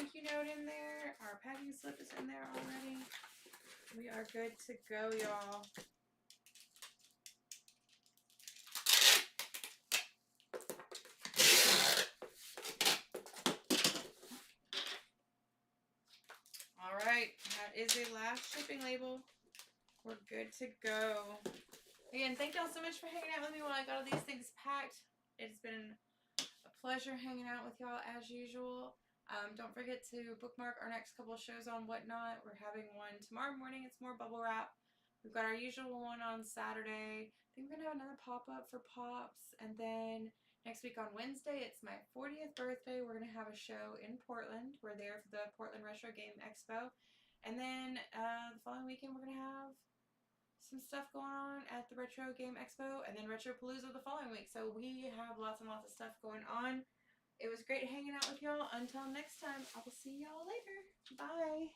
thank you note in there. Our packing slip is in there already. We are good to go, y'all. Alright, that is a last shipping label. We're good to go. Again, thank y'all so much for hanging out with me while I got all these things packed. It's been a pleasure hanging out with y'all as usual. Don't forget to bookmark our next couple of shows on Whatnot. We're having one tomorrow morning. It's more bubble wrap. We've got our usual one on Saturday. I think we're going to have another pop-up for Pops. And then next week on Wednesday, it's my 40th birthday. We're going to have a show in Portland. We're there for the Portland Retro Game Expo. And then the following weekend, we're going to have some stuff going on at the Retro Game Expo. And then Retro Palooza the following week. So we have lots and lots of stuff going on. It was great hanging out with y'all. Until next time, I will see y'all later. Bye.